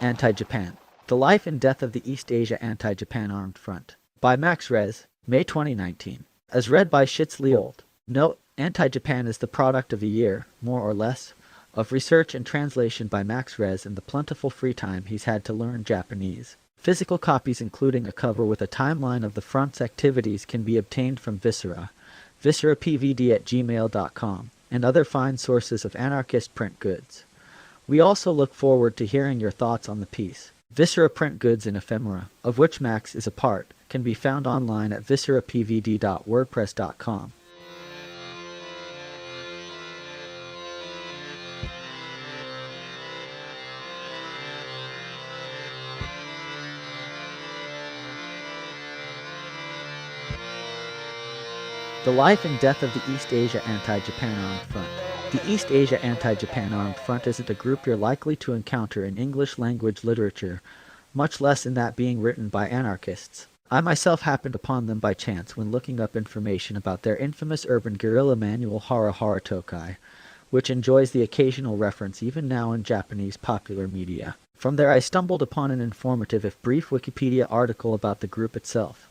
Anti-Japan. The Life and Death of the East Asia Anti-Japan Armed Front. By Max Rez, May 2019. As read by Leopold. Note, Anti-Japan is the product of a year, more or less, of research and translation by Max Rez in the plentiful free time he's had to learn Japanese. Physical copies including a cover with a timeline of the front's activities can be obtained from Viscera, viscerapvd@gmail.com, and other fine sources of anarchist print goods. We also look forward to hearing your thoughts on the piece. Viscera print goods in Ephemera, of which Max is a part, can be found online at viscerapvd.wordpress.com. The Life and Death of the East Asia Anti-Japan Armed Front. The East Asia Anti-Japan Armed Front isn't a group you're likely to encounter in English-language literature, much less in that being written by anarchists. I myself happened upon them by chance when looking up information about their infamous urban guerrilla manual Hara Hara Tokai, which enjoys the occasional reference even now in Japanese popular media. From there I stumbled upon an informative if brief Wikipedia article about the group itself,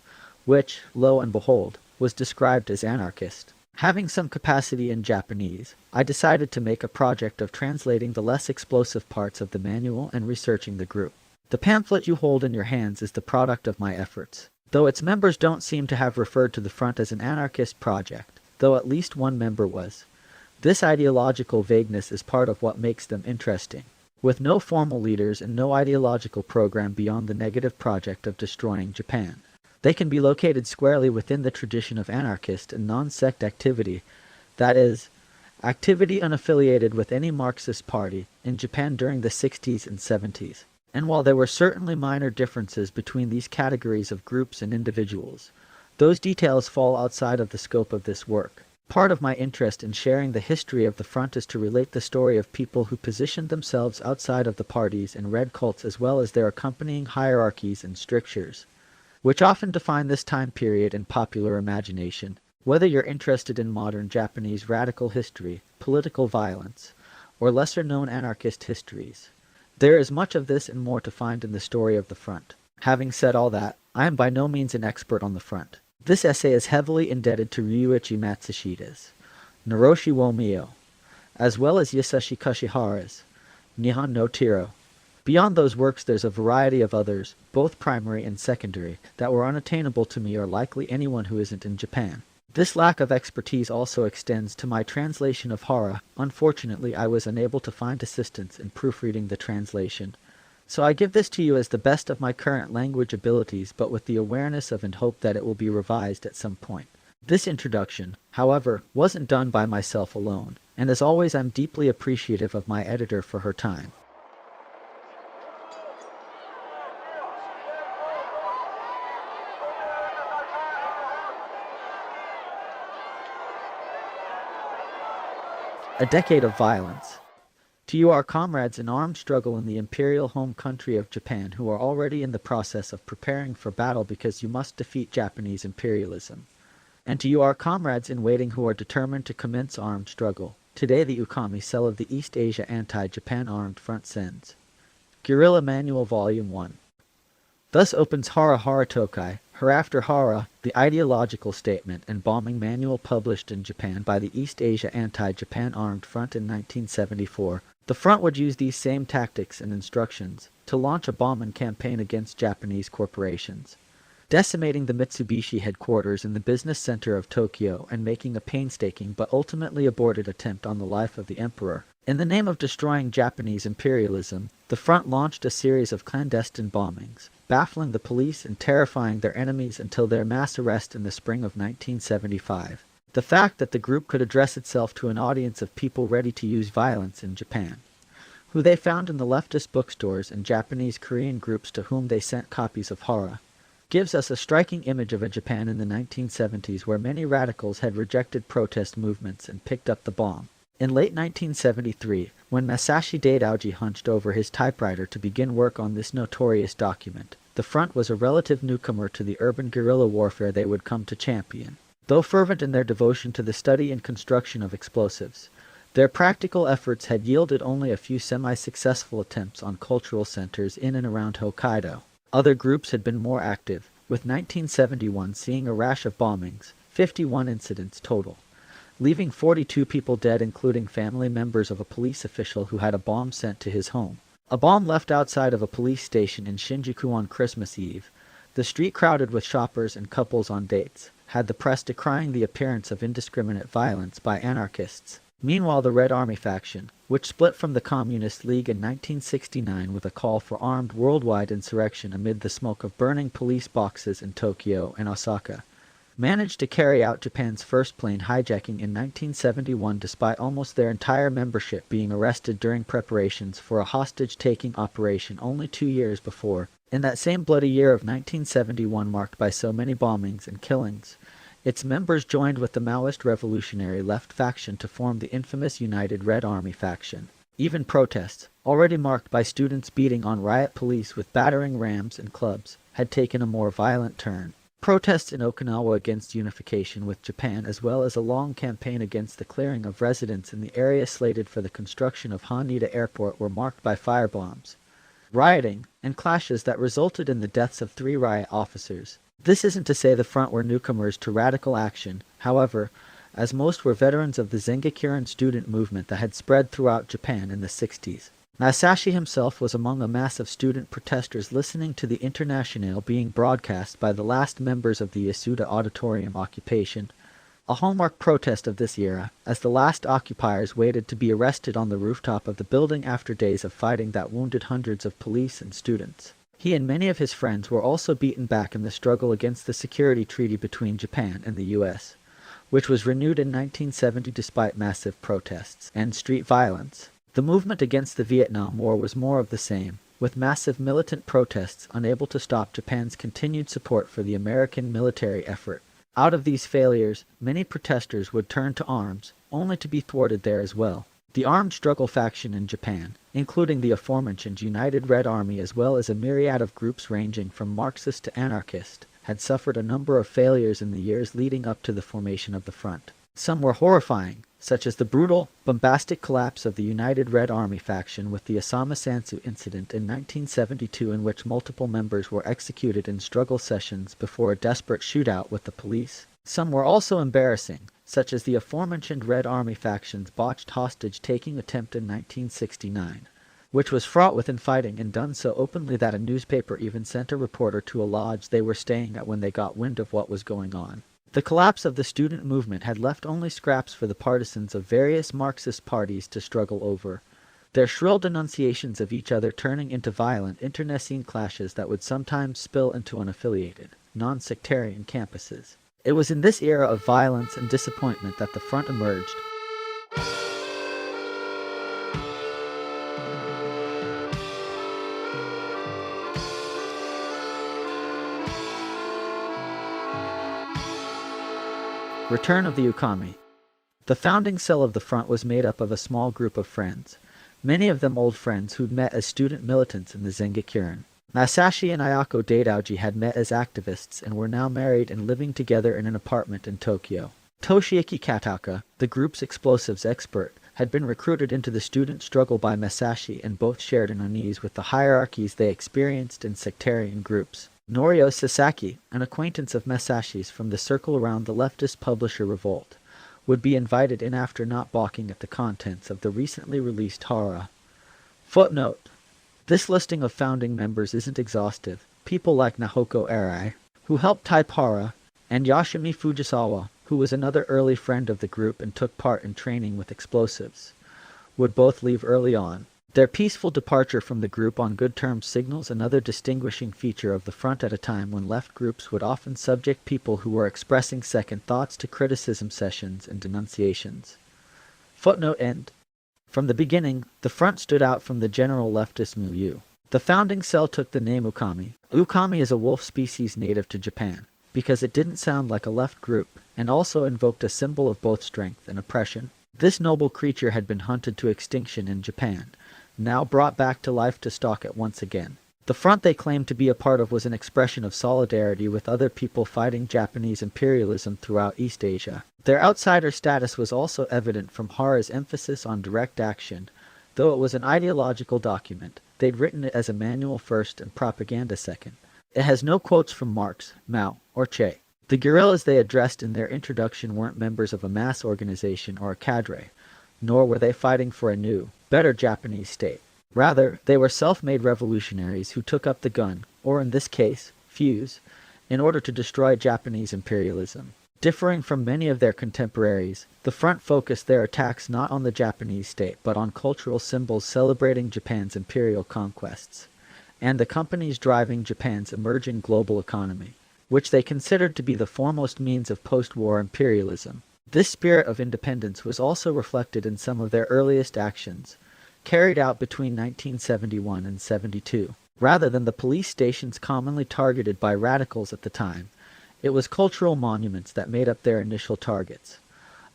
which, lo and behold, was described as anarchist. Having some capacity in Japanese, I decided to make a project of translating the less explosive parts of the manual and researching the group. The pamphlet you hold in your hands is the product of my efforts, though its members don't seem to have referred to the front as an anarchist project, though at least one member was. This ideological vagueness is part of what makes them interesting. With no formal leaders and no ideological program beyond the negative project of destroying Japan, they can be located squarely within the tradition of anarchist and non-sect activity, that is, activity unaffiliated with any Marxist party, in Japan during the 60s and 70s. And while there were certainly minor differences between these categories of groups and individuals, those details fall outside of the scope of this work. Part of my interest in sharing the history of the front is to relate the story of people who positioned themselves outside of the parties and red cults as well as their accompanying hierarchies and strictures, which often define this time period in popular imagination. Whether you're interested in modern Japanese radical history, political violence, or lesser-known anarchist histories, there is much of this and more to find in the story of the front. Having said all that, I am by no means an expert on the front. This essay is heavily indebted to Ryuichi Matsushida's Naroshi wo Mio, as well as Yasashi Kashihara's Nihon no Tiro. Beyond those works there's a variety of others, both primary and secondary, that were unattainable to me or likely anyone who isn't in Japan. This lack of expertise also extends to my translation of Hara. Unfortunately, I was unable to find assistance in proofreading the translation. So I give this to you as the best of my current language abilities, but with the awareness of and hope that it will be revised at some point. This introduction, however, wasn't done by myself alone, and as always I'm deeply appreciative of my editor for her time. A decade of violence. To you, our comrades in armed struggle in the imperial home country of Japan who are already in the process of preparing for battle because you must defeat Japanese imperialism. And to you, our comrades in waiting who are determined to commence armed struggle. Today the Ukami cell of the East Asia Anti-Japan Armed Front sends. Guerrilla Manual Volume 1. Thus opens Hara Hara Tokai, Hereafter Hara, the ideological statement and bombing manual published in Japan by the East Asia Anti-Japan Armed Front in 1974. The front would use these same tactics and instructions to launch a bombing campaign against Japanese corporations, decimating the Mitsubishi headquarters in the business center of Tokyo and making a painstaking but ultimately aborted attempt on the life of the emperor. In the name of destroying Japanese imperialism, the front launched a series of clandestine bombings, baffling the police and terrifying their enemies until their mass arrest in the spring of 1975. The fact that the group could address itself to an audience of people ready to use violence in Japan, who they found in the leftist bookstores and Japanese Korean groups to whom they sent copies of Hara, gives us a striking image of a Japan in the 1970s where many radicals had rejected protest movements and picked up the bomb. In late 1973, when Masashi Daidōji hunched over his typewriter to begin work on this notorious document, the front was a relative newcomer to the urban guerrilla warfare they would come to champion. Though fervent in their devotion to the study and construction of explosives, Their practical efforts had yielded only a few semi-successful attempts on cultural centers in and around Hokkaido. Other groups had been more active, with 1971 seeing a rash of bombings, 51 incidents total, leaving 42 people dead, including family members of a police official who had a bomb sent to his home. A bomb left outside of a police station in Shinjuku on Christmas Eve, the street crowded with shoppers and couples on dates, had the press decrying the appearance of indiscriminate violence by anarchists. Meanwhile, the Red Army faction, which split from the Communist League in 1969 with a call for armed worldwide insurrection amid the smoke of burning police boxes in Tokyo and Osaka, managed to carry out Japan's first plane hijacking in 1971 despite almost their entire membership being arrested during preparations for a hostage-taking operation only 2 years before. In that same bloody year of 1971 marked by so many bombings and killings, its members joined with the Maoist revolutionary left faction to form the infamous United Red Army faction. Even protests, already marked by students beating on riot police with battering rams and clubs, had taken a more violent turn. Protests in Okinawa against unification with Japan, as well as a long campaign against the clearing of residents in the area slated for the construction of Haneda Airport, were marked by firebombs, rioting, and clashes that resulted in the deaths of 3 riot officers. This isn't to say the front were newcomers to radical action, however, as most were veterans of the Zengakuren student movement that had spread throughout Japan in the 60s. Masashi himself was among a mass of student protesters listening to the Internationale being broadcast by the last members of the Yasuda Auditorium occupation, a hallmark protest of this era, as the last occupiers waited to be arrested on the rooftop of the building after days of fighting that wounded hundreds of police and students. He and many of his friends were also beaten back in the struggle against the security treaty between Japan and the U.S., which was renewed in 1970 despite massive protests and street violence. The movement against the Vietnam War was more of the same, with massive militant protests unable to stop Japan's continued support for the American military effort. Out of these failures, many protesters would turn to arms, only to be thwarted there as well. The armed struggle faction in Japan, including the aforementioned United Red Army as well as a myriad of groups ranging from Marxist to Anarchist, had suffered a number of failures in the years leading up to the formation of the front. Some were horrifying, such as the brutal, bombastic collapse of the United Red Army faction with the Osama Sansu incident in 1972, in which multiple members were executed in struggle sessions before a desperate shootout with the police. Some were also embarrassing, such as the aforementioned Red Army faction's botched hostage-taking attempt in 1969, which was fraught with infighting and done so openly that a newspaper even sent a reporter to a lodge they were staying at when they got wind of what was going on. The collapse of the student movement had left only scraps for the partisans of various Marxist parties to struggle over, their shrill denunciations of each other turning into violent internecine clashes that would sometimes spill into unaffiliated, non-sectarian campuses. It was in this era of violence and disappointment that the front emerged. Return of the Ukami. The founding cell of the front was made up of a small group of friends, many of them old friends who'd met as student militants in the Zengakuren. Masashi and Ayako Daidōji had met as activists and were now married and living together in an apartment in Tokyo. Toshiaki Kataka, the group's explosives expert, had been recruited into the student struggle by Masashi, and both shared an unease with the hierarchies they experienced in sectarian groups. Norio Sasaki, an acquaintance of Masashi's from the circle around the leftist publisher Revolt, would be invited in after not balking at the contents of the recently released Hara. Footnote: this listing of founding members isn't exhaustive. People like Nahoko Arai, who helped type Hara, and Yoshimi Fujisawa, who was another early friend of the group and took part in training with explosives, would both leave early on. Their peaceful departure from the group on good terms signals another distinguishing feature of the front at a time when left groups would often subject people who were expressing second thoughts to criticism sessions and denunciations. Footnote end. From the beginning, the front stood out from the general leftist milieu. The founding cell took the name Ukami. Ukami is a wolf species native to Japan, because it didn't sound like a left group, and also invoked a symbol of both strength and oppression. This noble creature had been hunted to extinction in Japan, now brought back to life to stalk it once again. The front they claimed to be a part of was an expression of solidarity with other people fighting Japanese imperialism throughout East Asia. Their outsider status was also evident from Hara's emphasis on direct action. Though it was an ideological document, they'd written it as a manual first and propaganda second. It has no quotes from Marx, Mao, or Che. The guerrillas they addressed in their introduction weren't members of a mass organization or a cadre, nor were they fighting for a new, better Japanese state. Rather, they were self-made revolutionaries who took up the gun, or in this case, fuse, in order to destroy Japanese imperialism. Differing from many of their contemporaries, the front focused their attacks not on the Japanese state but on cultural symbols celebrating Japan's imperial conquests, and the companies driving Japan's emerging global economy, which they considered to be the foremost means of post-war imperialism. This spirit of independence was also reflected in some of their earliest actions, carried out between 1971 and 72. Rather than the police stations commonly targeted by radicals at the time, it was cultural monuments that made up their initial targets.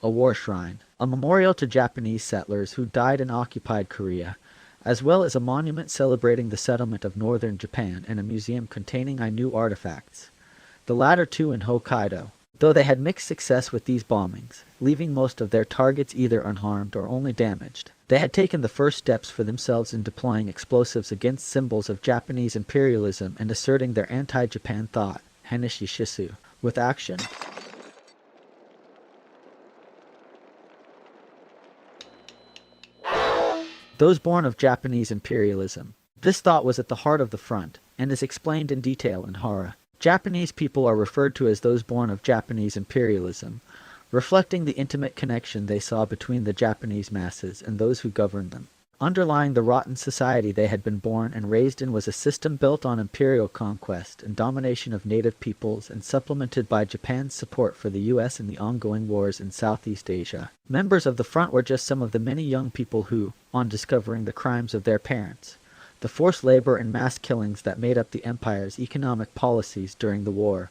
A war shrine, a memorial to Japanese settlers who died in occupied Korea, as well as a monument celebrating the settlement of northern Japan and a museum containing Ainu artifacts, the latter two in Hokkaido. Though they had mixed success with these bombings, leaving most of their targets either unharmed or only damaged, they had taken the first steps for themselves in deploying explosives against symbols of Japanese imperialism and asserting their anti-Japan thought, Hannichi Shisu, with action. Those born of Japanese imperialism. This thought was at the heart of the front, and is explained in detail in Hara. Japanese people are referred to as those born of Japanese imperialism, reflecting the intimate connection they saw between the Japanese masses and those who governed them. Underlying the rotten society they had been born and raised in was a system built on imperial conquest and domination of native peoples and supplemented by Japan's support for the U.S. in the ongoing wars in Southeast Asia. Members of the front were just some of the many young people who, on discovering the crimes of their parents, the forced labor and mass killings that made up the empire's economic policies during the war,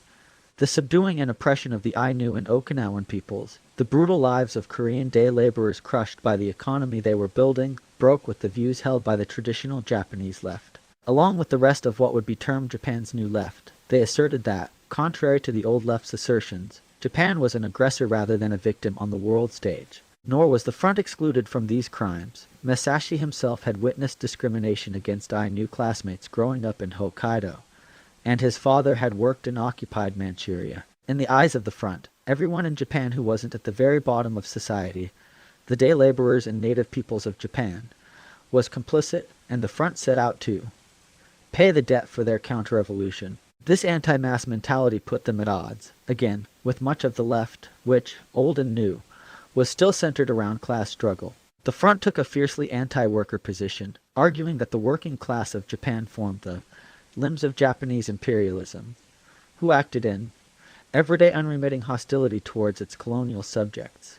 the subduing and oppression of the Ainu and Okinawan peoples, the brutal lives of Korean day laborers crushed by the economy they were building, broke with the views held by the traditional Japanese left. Along with the rest of what would be termed Japan's new left, they asserted that, contrary to the old left's assertions, Japan was an aggressor rather than a victim on the world stage. Nor was the front excluded from these crimes. Masashi himself had witnessed discrimination against Ainu classmates growing up in Hokkaido, and his father had worked in occupied Manchuria. In the eyes of the front, everyone in Japan who wasn't at the very bottom of society, the day laborers and native peoples of Japan, was complicit, and the front set out to pay the debt for their counter-revolution. This anti-mass mentality put them at odds, again, with much of the left, which, old and new, was still centered around class struggle. The front took a fiercely anti-worker position, arguing that the working class of Japan formed the limbs of Japanese imperialism, who acted in everyday unremitting hostility towards its colonial subjects,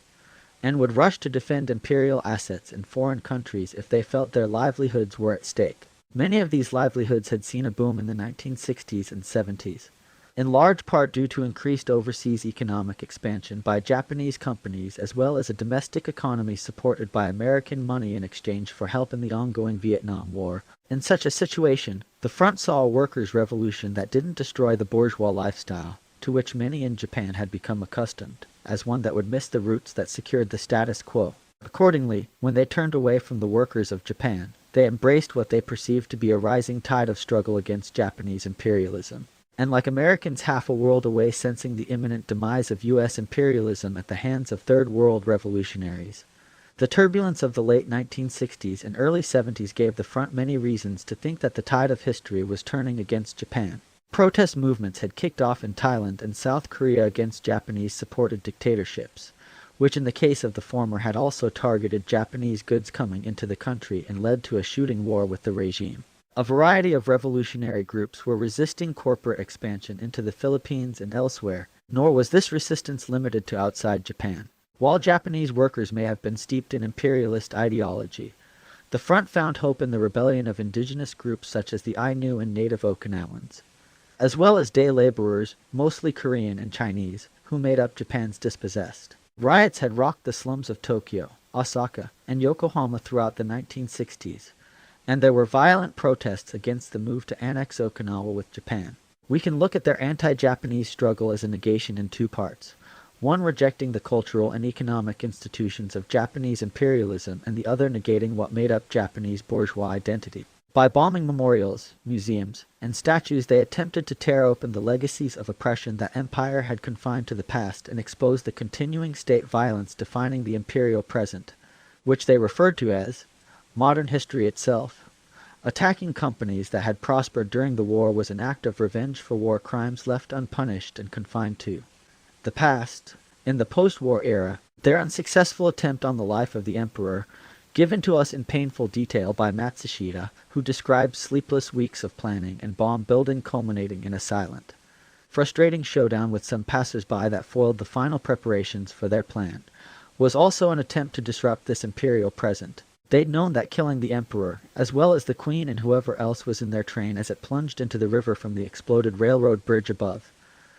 and would rush to defend imperial assets in foreign countries if they felt their livelihoods were at stake. Many of these livelihoods had seen a boom in the 1960s and 70s, in large part due to increased overseas economic expansion by Japanese companies as well as a domestic economy supported by American money in exchange for help in the ongoing Vietnam War. In such a situation, the front saw a workers' revolution that didn't destroy the bourgeois lifestyle, to which many in Japan had become accustomed, as one that would miss the roots that secured the status quo. Accordingly, when they turned away from the workers of Japan, they embraced what they perceived to be a rising tide of struggle against Japanese imperialism. And like Americans half a world away sensing the imminent demise of U.S. imperialism at the hands of Third World revolutionaries, the turbulence of the late 1960s and early 70s gave the front many reasons to think that the tide of history was turning against Japan. Protest movements had kicked off in Thailand and South Korea against Japanese-supported dictatorships, which in the case of the former had also targeted Japanese goods coming into the country and led to a shooting war with the regime. A variety of revolutionary groups were resisting corporate expansion into the Philippines and elsewhere, nor was this resistance limited to outside Japan. While Japanese workers may have been steeped in imperialist ideology, the front found hope in the rebellion of indigenous groups such as the Ainu and native Okinawans, as well as day laborers, mostly Korean and Chinese, who made up Japan's dispossessed. Riots had rocked the slums of Tokyo, Osaka, and Yokohama throughout the 1960s, and there were violent protests against the move to annex Okinawa with Japan. We can look at their anti-Japanese struggle as a negation in two parts. One rejecting the cultural and economic institutions of Japanese imperialism, and the other negating what made up Japanese bourgeois identity. By bombing memorials, museums, and statues, they attempted to tear open the legacies of oppression that empire had confined to the past and expose the continuing state violence defining the imperial present, which they referred to as modern history itself. Attacking companies that had prospered during the war was an act of revenge for war crimes left unpunished and confined to the past. In the post-war era, their unsuccessful attempt on the life of the emperor, given to us in painful detail by Matsushita, who described sleepless weeks of planning and bomb building culminating in a silent, frustrating showdown with some passers-by that foiled the final preparations for their plan, was also an attempt to disrupt this imperial present. They'd known that killing the emperor, as well as the queen and whoever else was in their train as it plunged into the river from the exploded railroad bridge above,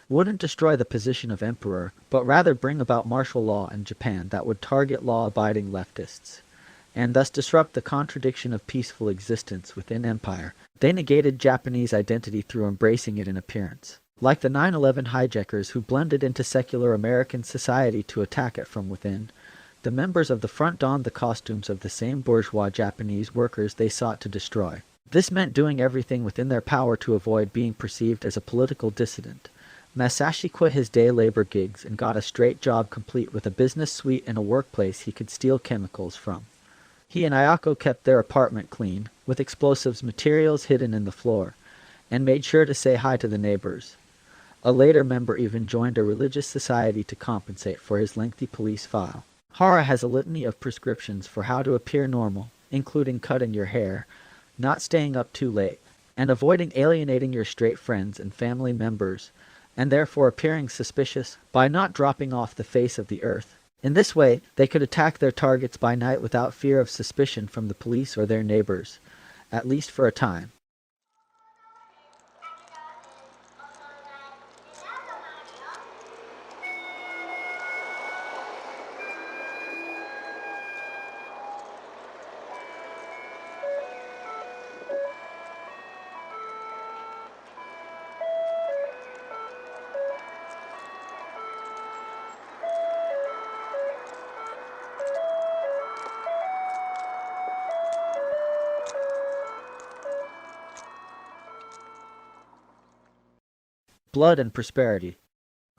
wouldn't destroy the position of emperor, but rather bring about martial law in Japan that would target law-abiding leftists, and thus disrupt the contradiction of peaceful existence within empire. They negated Japanese identity through embracing it in appearance. Like the 9/11 hijackers who blended into secular American society to attack it from within, the members of the front donned the costumes of the same bourgeois Japanese workers they sought to destroy. This meant doing everything within their power to avoid being perceived as a political dissident. Masashi quit his day labor gigs and got a straight job complete with a business suite and a workplace he could steal chemicals from. He and Ayako kept their apartment clean, with explosives materials hidden in the floor, and made sure to say hi to the neighbors. A later member even joined a religious society to compensate for his lengthy police file. Hara has a litany of prescriptions for how to appear normal, including cutting your hair, not staying up too late, and avoiding alienating your straight friends and family members, and therefore appearing suspicious by not dropping off the face of the earth. In this way, they could attack their targets by night without fear of suspicion from the police or their neighbors, at least for a time. Blood and prosperity.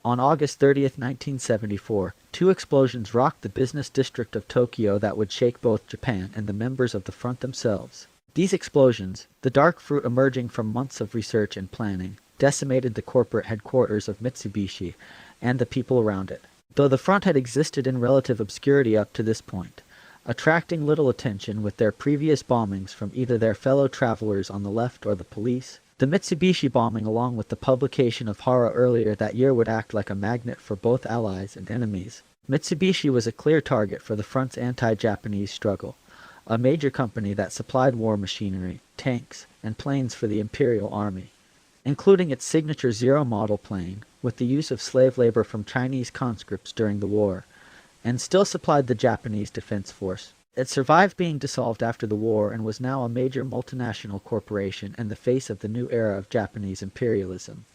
On August 30th, 1974, two explosions rocked the business district of Tokyo that would shake both Japan and the members of the front themselves. These explosions, the dark fruit emerging from months of research and planning, decimated the corporate headquarters of Mitsubishi and the people around it. Though the front had existed in relative obscurity up to this point, attracting little attention with their previous bombings from either their fellow travelers on the left or the police, the Mitsubishi bombing along with the publication of Hara earlier that year would act like a magnet for both allies and enemies. Mitsubishi was a clear target for the front's anti-Japanese struggle, a major company that supplied war machinery, tanks, and planes for the Imperial Army, including its signature Zero model plane, with the use of slave labor from Chinese conscripts during the war, and still supplied the Japanese Defense Force. It survived being dissolved after the war and was now a major multinational corporation and the face of the new era of Japanese imperialism,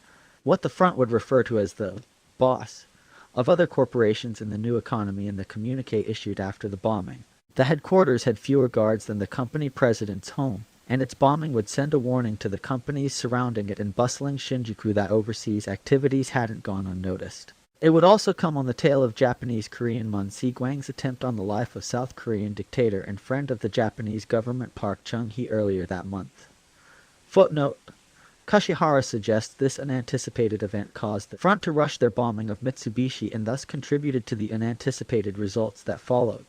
what the front would refer to as the boss of other corporations in the new economy in the communique issued after the bombing. The headquarters had fewer guards than the company president's home, and its bombing would send a warning to the companies surrounding it in bustling Shinjuku that overseas activities hadn't gone unnoticed. It would also come on the tail of Japanese-Korean Mun Si-gwang's attempt on the life of South Korean dictator and friend of the Japanese government Park Chung-hee earlier that month. Footnote: Kashihara suggests this unanticipated event caused the front to rush their bombing of Mitsubishi and thus contributed to the unanticipated results that followed.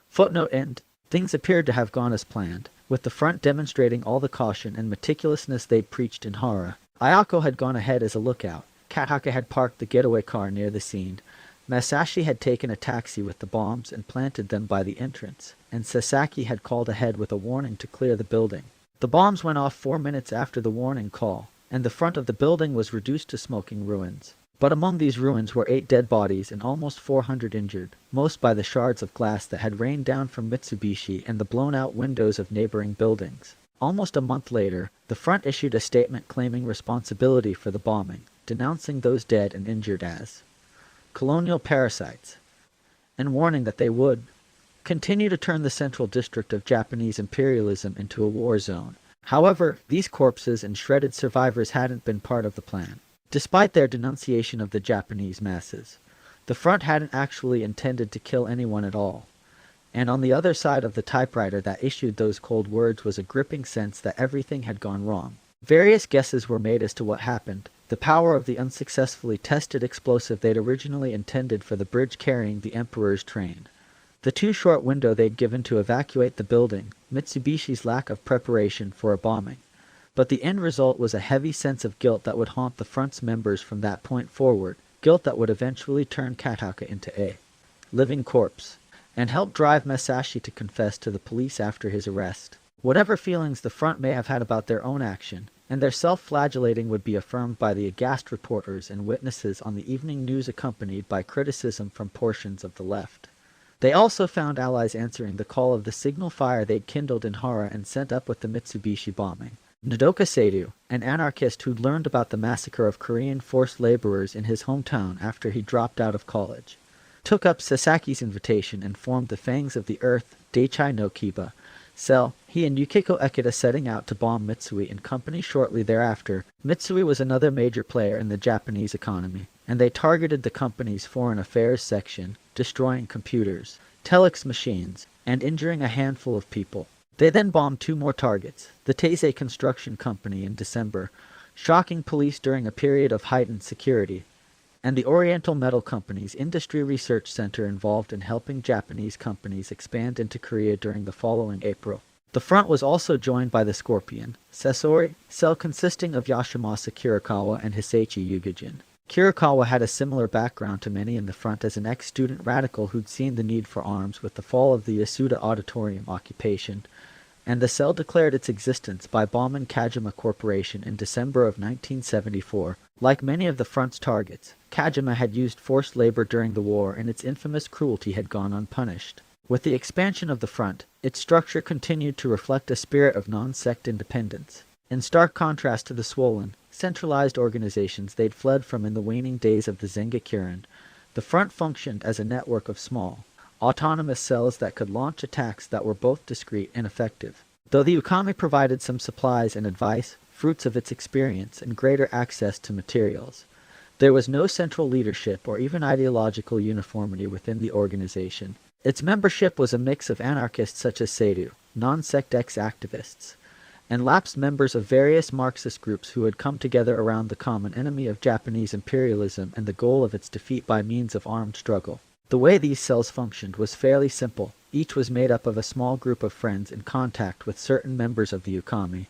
Footnote end. Things appeared to have gone as planned, with the front demonstrating all the caution and meticulousness they'd preached in Hara. Ayako had gone ahead as a lookout. Kataka had parked the getaway car near the scene. Masashi had taken a taxi with the bombs and planted them by the entrance, and Sasaki had called ahead with a warning to clear the building. The bombs went off 4 minutes after the warning call, and the front of the building was reduced to smoking ruins. But among these ruins were 8 dead bodies and almost 400 injured, most by the shards of glass that had rained down from Mitsubishi and the blown-out windows of neighboring buildings. Almost a month later, the front issued a statement claiming responsibility for the bombing, denouncing those dead and injured as colonial parasites, and warning that they would continue to turn the central district of Japanese imperialism into a war zone. However, these corpses and shredded survivors hadn't been part of the plan. Despite their denunciation of the Japanese masses, the front hadn't actually intended to kill anyone at all. And on the other side of the typewriter that issued those cold words was a gripping sense that everything had gone wrong. Various guesses were made as to what happened. The power of the unsuccessfully tested explosive they'd originally intended for the bridge carrying the Emperor's train, the too short window they'd given to evacuate the building, Mitsubishi's lack of preparation for a bombing. But the end result was a heavy sense of guilt that would haunt the front's members from that point forward, guilt that would eventually turn Kataka into a living corpse, and help drive Masashi to confess to the police after his arrest. Whatever feelings the front may have had about their own action, and their self-flagellating would be affirmed by the aghast reporters and witnesses on the evening news accompanied by criticism from portions of the left. They also found allies answering the call of the signal fire they'd kindled in Hara and sent up with the Mitsubishi bombing. Nodoka Seidu, an anarchist who'd learned about the massacre of Korean forced laborers in his hometown after he dropped out of college, took up Sasaki's invitation and formed the Fangs of the Earth, Daichai no Kiba, cell, he and Yukiko Ekita setting out to bomb Mitsui and company shortly thereafter. Mitsui was another major player in the Japanese economy, and they targeted the company's foreign affairs section, destroying computers, telex machines, and injuring a handful of people. They then bombed 2 more targets, the Teisei Construction Company in December, shocking police during a period of heightened security, and the Oriental Metal Company's Industry Research Center involved in helping Japanese companies expand into Korea during the following April. The front was also joined by the Scorpion, Sesori, cell consisting of Yoshimasa Kirikawa and Hisaichi Yugijin. Kirikawa had a similar background to many in the front as an ex-student radical who'd seen the need for arms with the fall of the Yasuda Auditorium occupation, and the cell declared its existence by bombing Kajima Corporation in December of 1974. Like many of the front's targets, Kajima had used forced labor during the war and its infamous cruelty had gone unpunished. With the expansion of the front, its structure continued to reflect a spirit of non-sect independence. In stark contrast to the swollen, centralized organizations they'd fled from in the waning days of the Zengakuren, the front functioned as a network of small, autonomous cells that could launch attacks that were both discreet and effective. Though the Ukami provided some supplies and advice, fruits of its experience and greater access to materials, there was no central leadership or even ideological uniformity within the organization. Its membership was a mix of anarchists such as Seidu, non-sect ex-activists, and lapsed members of various Marxist groups who had come together around the common enemy of Japanese imperialism and the goal of its defeat by means of armed struggle. The way these cells functioned was fairly simple. Each was made up of a small group of friends in contact with certain members of the Ukami,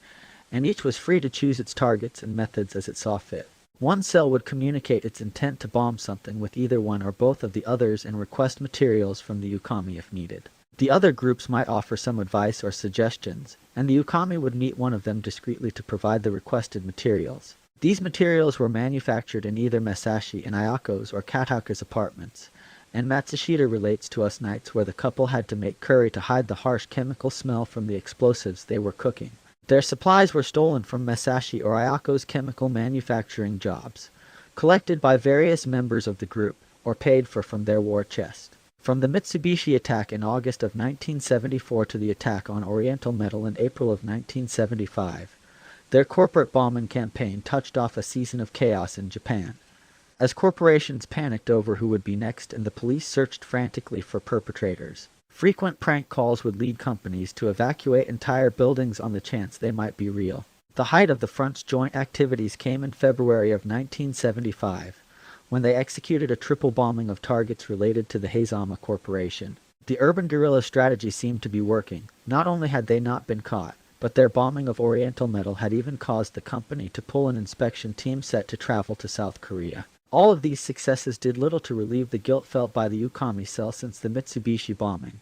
and each was free to choose its targets and methods as it saw fit. One cell would communicate its intent to bomb something with either one or both of the others and request materials from the Ukami if needed. The other groups might offer some advice or suggestions, and the Ukami would meet one of them discreetly to provide the requested materials. These materials were manufactured in either Masashi and Ayako's or Kataka's apartments, and Matsushita relates to us nights where the couple had to make curry to hide the harsh chemical smell from the explosives they were cooking. Their supplies were stolen from Masashi or Ayako's chemical manufacturing jobs, collected by various members of the group, or paid for from their war chest. From the Mitsubishi attack in August of 1974 to the attack on Oriental Metal in April of 1975, their corporate bombing campaign touched off a season of chaos in Japan. As corporations panicked over who would be next and the police searched frantically for perpetrators, frequent prank calls would lead companies to evacuate entire buildings on the chance they might be real. The height of the front's joint activities came in February of 1975, when they executed a triple bombing of targets related to the Heizama Corporation. The urban guerrilla strategy seemed to be working. Not only had they not been caught, but their bombing of Oriental Metal had even caused the company to pull an inspection team set to travel to South Korea. All of these successes did little to relieve the guilt felt by the Ukami cell since the Mitsubishi bombing,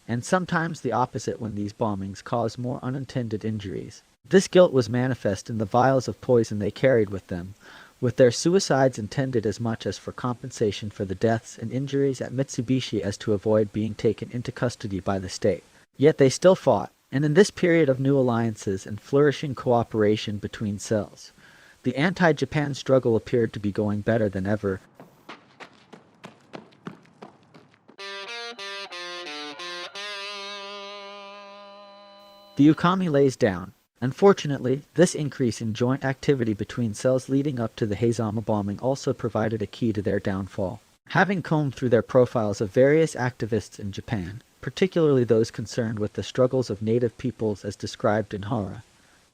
and sometimes the opposite when these bombings caused more unintended injuries. This guilt was manifest in the vials of poison they carried with them, with their suicides intended as much as for compensation for the deaths and injuries at Mitsubishi as to avoid being taken into custody by the state. Yet they still fought, and in this period of new alliances and flourishing cooperation between cells, the anti-Japan struggle appeared to be going better than ever. The Ukami lays down. Unfortunately, this increase in joint activity between cells leading up to the Heizama bombing also provided a key to their downfall. Having combed through their profiles of various activists in Japan, particularly those concerned with the struggles of native peoples as described in Hara,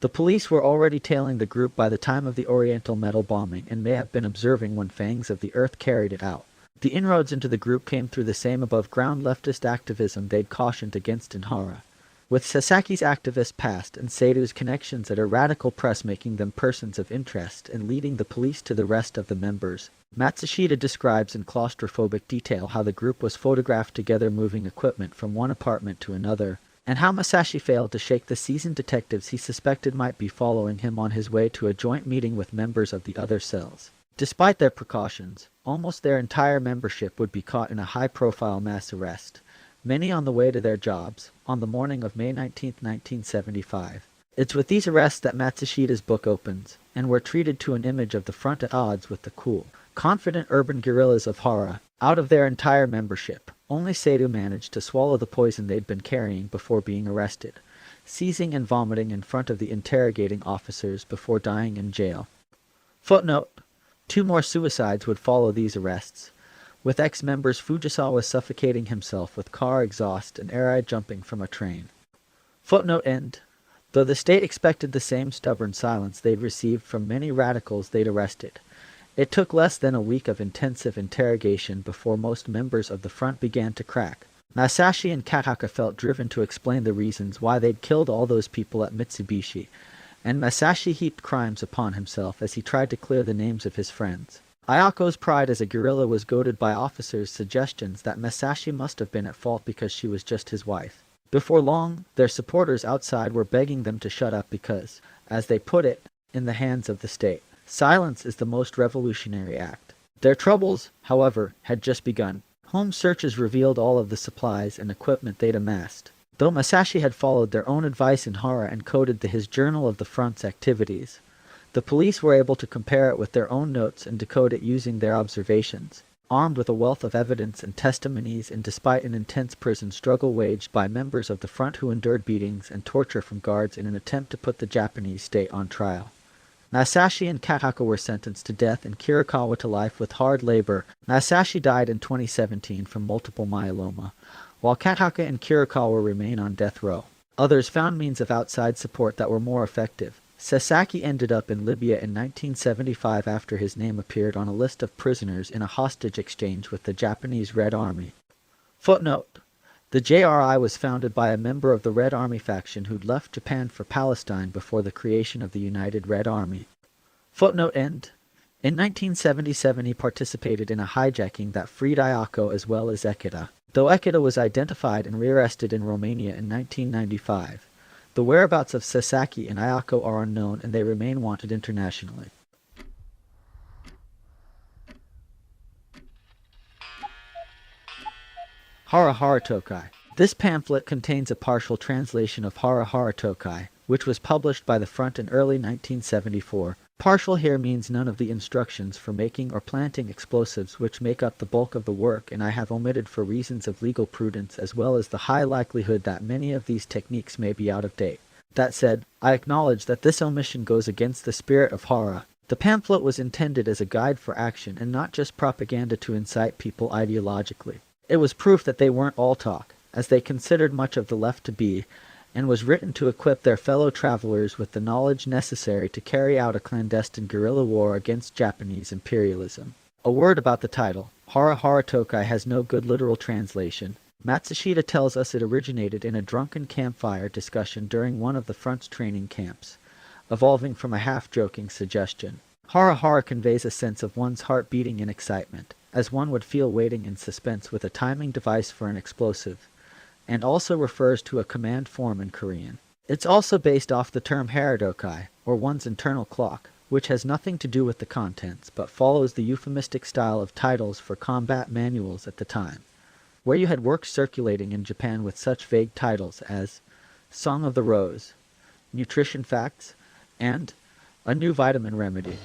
the police were already tailing the group by the time of the Oriental Metal bombing and may have been observing when Fangs of the Earth carried it out. The inroads into the group came through the same above-ground leftist activism they'd cautioned against in Hara, with Sasaki's activist past and Seidou's connections at a radical press making them persons of interest and leading the police to the rest of the members. Matsushita describes in claustrophobic detail how the group was photographed together moving equipment from one apartment to another, and how Masashi failed to shake the seasoned detectives he suspected might be following him on his way to a joint meeting with members of the other cells. Despite their precautions, almost their entire membership would be caught in a high-profile mass arrest, many on the way to their jobs, on the morning of May 19, 1975. It's with these arrests that Matsushita's book opens, and we're treated to an image of the front at odds with the cool, confident urban guerrillas of Hara. Out of their entire membership, only Seidou managed to swallow the poison they'd been carrying before being arrested, seizing and vomiting in front of the interrogating officers before dying in jail. Footnote: 2 more suicides would follow these arrests, with ex-members Fujisawa suffocating himself with car exhaust and Arai jumping from a train. Footnote end. Though the state expected the same stubborn silence they'd received from many radicals they'd arrested, it took less than a week of intensive interrogation before most members of the front began to crack. Masashi and Kataka felt driven to explain the reasons why they'd killed all those people at Mitsubishi, and Masashi heaped crimes upon himself as he tried to clear the names of his friends. Ayako's pride as a guerrilla was goaded by officers' suggestions that Masashi must have been at fault because she was just his wife. Before long, their supporters outside were begging them to shut up because, as they put it, in the hands of the state, silence is the most revolutionary act. Their troubles, however, had just begun. Home searches revealed all of the supplies and equipment they'd amassed. Though Masashi had followed their own advice in Hara and coded his journal of the front's activities, the police were able to compare it with their own notes and decode it using their observations. Armed with a wealth of evidence and testimonies, and despite an intense prison struggle waged by members of the front who endured beatings and torture from guards in an attempt to put the Japanese state on trial, Masashi and Kataka were sentenced to death and Kirikawa to life with hard labor. Masashi died in 2017 from multiple myeloma, while Kataka and Kirikawa remain on death row. Others found means of outside support that were more effective. Sasaki ended up in Libya in 1975 after his name appeared on a list of prisoners in a hostage exchange with the Japanese Red Army. Footnote: the JRI was founded by a member of the Red Army faction who'd left Japan for Palestine before the creation of the United Red Army. Footnote end. In 1977 he participated in a hijacking that freed Ayako as well as Ekita. Though Ekita was identified and rearrested in Romania in 1995, the whereabouts of Sasaki and Ayako are unknown and they remain wanted internationally. Hara Hara Tokai. This pamphlet contains a partial translation of Hara Hara Tokai, which was published by the Front in early 1974. Partial here means none of the instructions for making or planting explosives which make up the bulk of the work, and I have omitted for reasons of legal prudence as well as the high likelihood that many of these techniques may be out of date. That said, I acknowledge that this omission goes against the spirit of Hara. The pamphlet was intended as a guide for action and not just propaganda to incite people ideologically. It was proof that they weren't all talk, as they considered much of the left to be, and was written to equip their fellow travelers with the knowledge necessary to carry out a clandestine guerrilla war against Japanese imperialism. A word about the title. Hara Hara Tokai has no good literal translation. Matsushita tells us it originated in a drunken campfire discussion during one of the front's training camps, evolving from a half-joking suggestion. Hara Hara conveys a sense of one's heart beating in excitement, as one would feel waiting in suspense with a timing device for an explosive, and also refers to a command form in Korean. It's also based off the term haradokai, or one's internal clock, which has nothing to do with the contents, but follows the euphemistic style of titles for combat manuals at the time, where you had works circulating in Japan with such vague titles as Song of the Rose, Nutrition Facts, and A New Vitamin Remedy.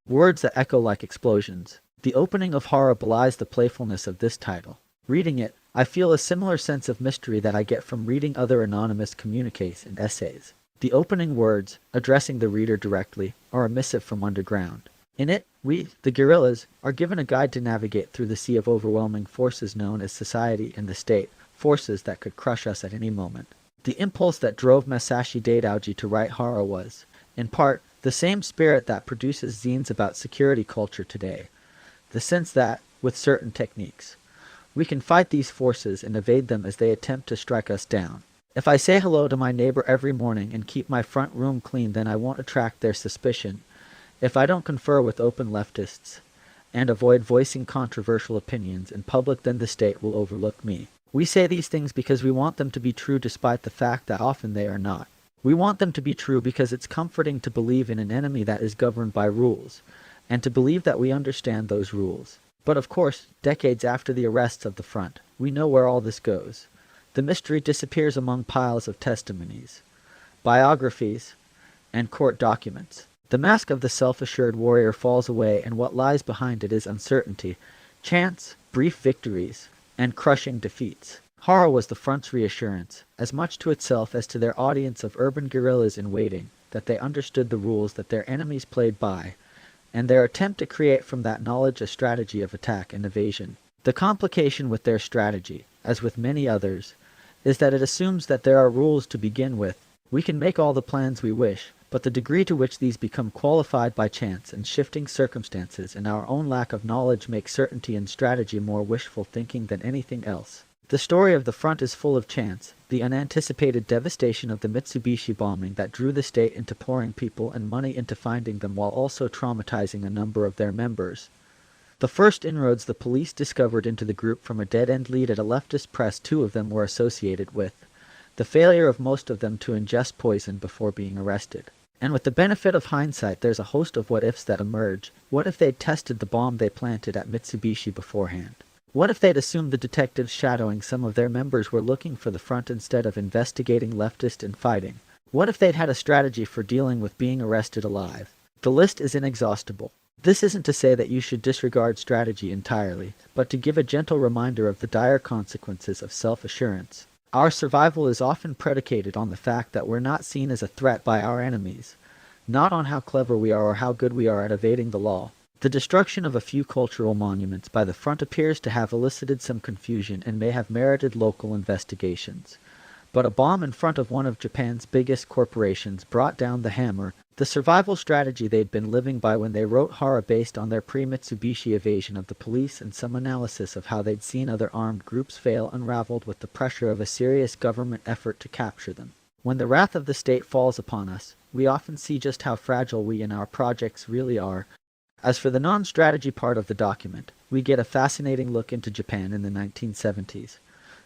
Words that echo like explosions. The opening of Hara belies the playfulness of this title. Reading it, I feel a similar sense of mystery that I get from reading other anonymous communiques and essays. The opening words, addressing the reader directly, are a missive from underground. In it, we, the guerrillas, are given a guide to navigate through the sea of overwhelming forces known as society and the state, forces that could crush us at any moment. The impulse that drove Masashi Daidōji to write Hara was, in part, the same spirit that produces zines about security culture today. The sense that, with certain techniques, we can fight these forces and evade them as they attempt to strike us down. If I say hello to my neighbor every morning and keep my front room clean, then I won't attract their suspicion. If I don't confer with open leftists and avoid voicing controversial opinions in public, then the state will overlook me. We say these things because we want them to be true despite the fact that often they are not. We want them to be true because it's comforting to believe in an enemy that is governed by rules, and to believe that we understand those rules. But of course, decades after the arrests of the front, we know where all this goes. The mystery disappears among piles of testimonies, biographies, and court documents. The mask of the self-assured warrior falls away, and what lies behind it is uncertainty, chance, brief victories, and crushing defeats. Hara was the front's reassurance, as much to itself as to their audience of urban guerrillas in waiting, that they understood the rules that their enemies played by, and their attempt to create from that knowledge a strategy of attack and evasion. The complication with their strategy, as with many others, is that it assumes that there are rules to begin with. We can make all the plans we wish, but the degree to which these become qualified by chance and shifting circumstances and our own lack of knowledge makes certainty and strategy more wishful thinking than anything else. The story of the front is full of chance, the unanticipated devastation of the Mitsubishi bombing that drew the state into pouring people and money into finding them while also traumatizing a number of their members. The first inroads the police discovered into the group from a dead-end lead at a leftist press 2 of them were associated with. The failure of most of them to ingest poison before being arrested. And with the benefit of hindsight, there's a host of what-ifs that emerge. What if they'd tested the bomb they planted at Mitsubishi beforehand? What if they'd assumed the detectives shadowing some of their members were looking for the front instead of investigating leftist and fighting? What if they'd had a strategy for dealing with being arrested alive? The list is inexhaustible. This isn't to say that you should disregard strategy entirely, but to give a gentle reminder of the dire consequences of self-assurance. Our survival is often predicated on the fact that we're not seen as a threat by our enemies, not on how clever we are or how good we are at evading the law. The destruction of a few cultural monuments by the front appears to have elicited some confusion and may have merited local investigations. But a bomb in front of one of Japan's biggest corporations brought down the hammer, the survival strategy they'd been living by when they wrote Hara based on their pre-Mitsubishi evasion of the police and some analysis of how they'd seen other armed groups fail unraveled with the pressure of a serious government effort to capture them. When the wrath of the state falls upon us, we often see just how fragile we and our projects really are. As for the non-strategy part of the document, we get a fascinating look into Japan in the 1970s.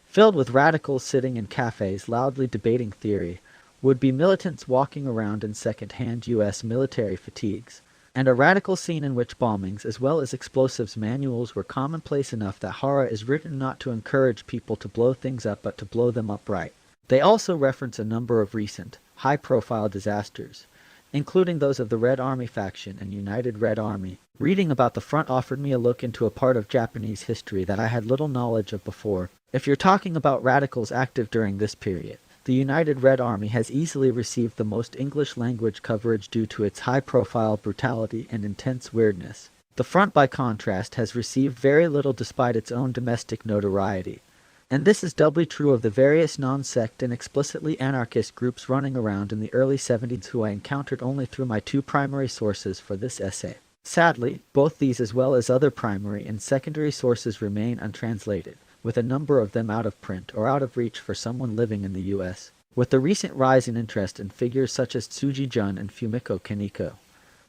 Filled with radicals sitting in cafes loudly debating theory, would-be militants walking around in second-hand U.S. military fatigues, and a radical scene in which bombings as well as explosives manuals were commonplace enough that Hara is written not to encourage people to blow things up but to blow them up right. They also reference a number of recent, high-profile disasters, including those of the Red Army faction and United Red Army. Reading about the front offered me a look into a part of Japanese history that I had little knowledge of before. If you're talking about radicals active during this period, the United Red Army has easily received the most English-language coverage due to its high-profile brutality and intense weirdness. The front, by contrast, has received very little despite its own domestic notoriety. And this is doubly true of the various non-sect and explicitly anarchist groups running around in the early 70s who I encountered only through my 2 primary sources for this essay. Sadly, both these as well as other primary and secondary sources remain untranslated, with a number of them out of print or out of reach for someone living in the U.S. With the recent rise in interest in figures such as Tsuji Jun and Fumiko Kaneko,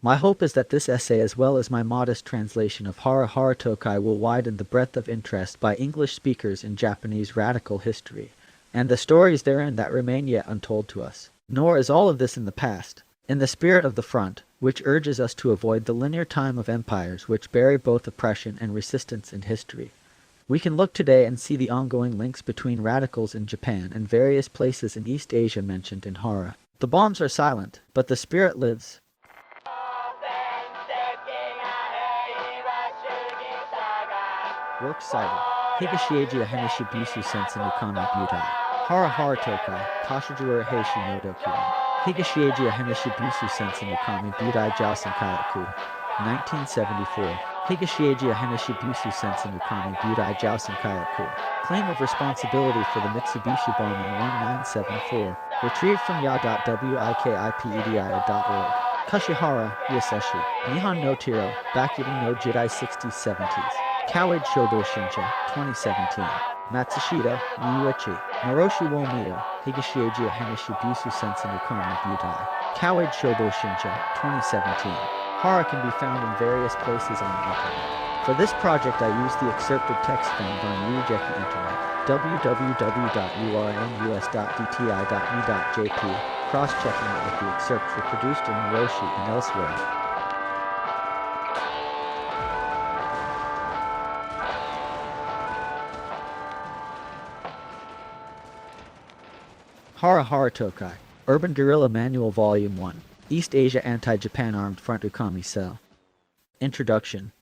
my hope is that this essay as well as my modest translation of Hara Tokai will widen the breadth of interest by English speakers in Japanese radical history, and the stories therein that remain yet untold to us. Nor is all of this in the past. In the spirit of the front, which urges us to avoid the linear time of empires which bury both oppression and resistance in history, we can look today and see the ongoing links between radicals in Japan and various places in East Asia mentioned in Hara. The bombs are silent, but the spirit lives. Works cited: Higashi Ajia Hannichi Busō Sensen Ukami Butai. Hara Hara Tokai, Kashijura Heishi no Dokuren. Higashi Ajia Hannichi Busō Sensen Ukami Butai Jousen Kayaku. 1974. Higashi Ajia Hannichi Busō Sensen Ukami Butai Jousen Kayaku. Claim of responsibility for the Mitsubishi bombing 1974. Retrieved from ya.wikipedi.org. Kashihara, Yaseshi. Nihon no Tiro, Bakuri no Jidai 60s 70s. Kawage Shobo Shincha, 2017. Matsushita, Miyuichi. Naroshi wo Mito, Higashi Ajia Hannichi Busō Sensen Ukami Butai. Kawage Shobo Shincha, 2017. Hara can be found in various places on the internet. For this project I used the excerpted text found on Ujeki Internet, www.urnus.dti.me.jp, cross-checking it with the excerpts reproduced in Naroshi and elsewhere. Hara Hara Tokai, Urban Guerrilla Manual Volume 1, East Asia Anti-Japan Armed Front Ukami Cell. Introduction.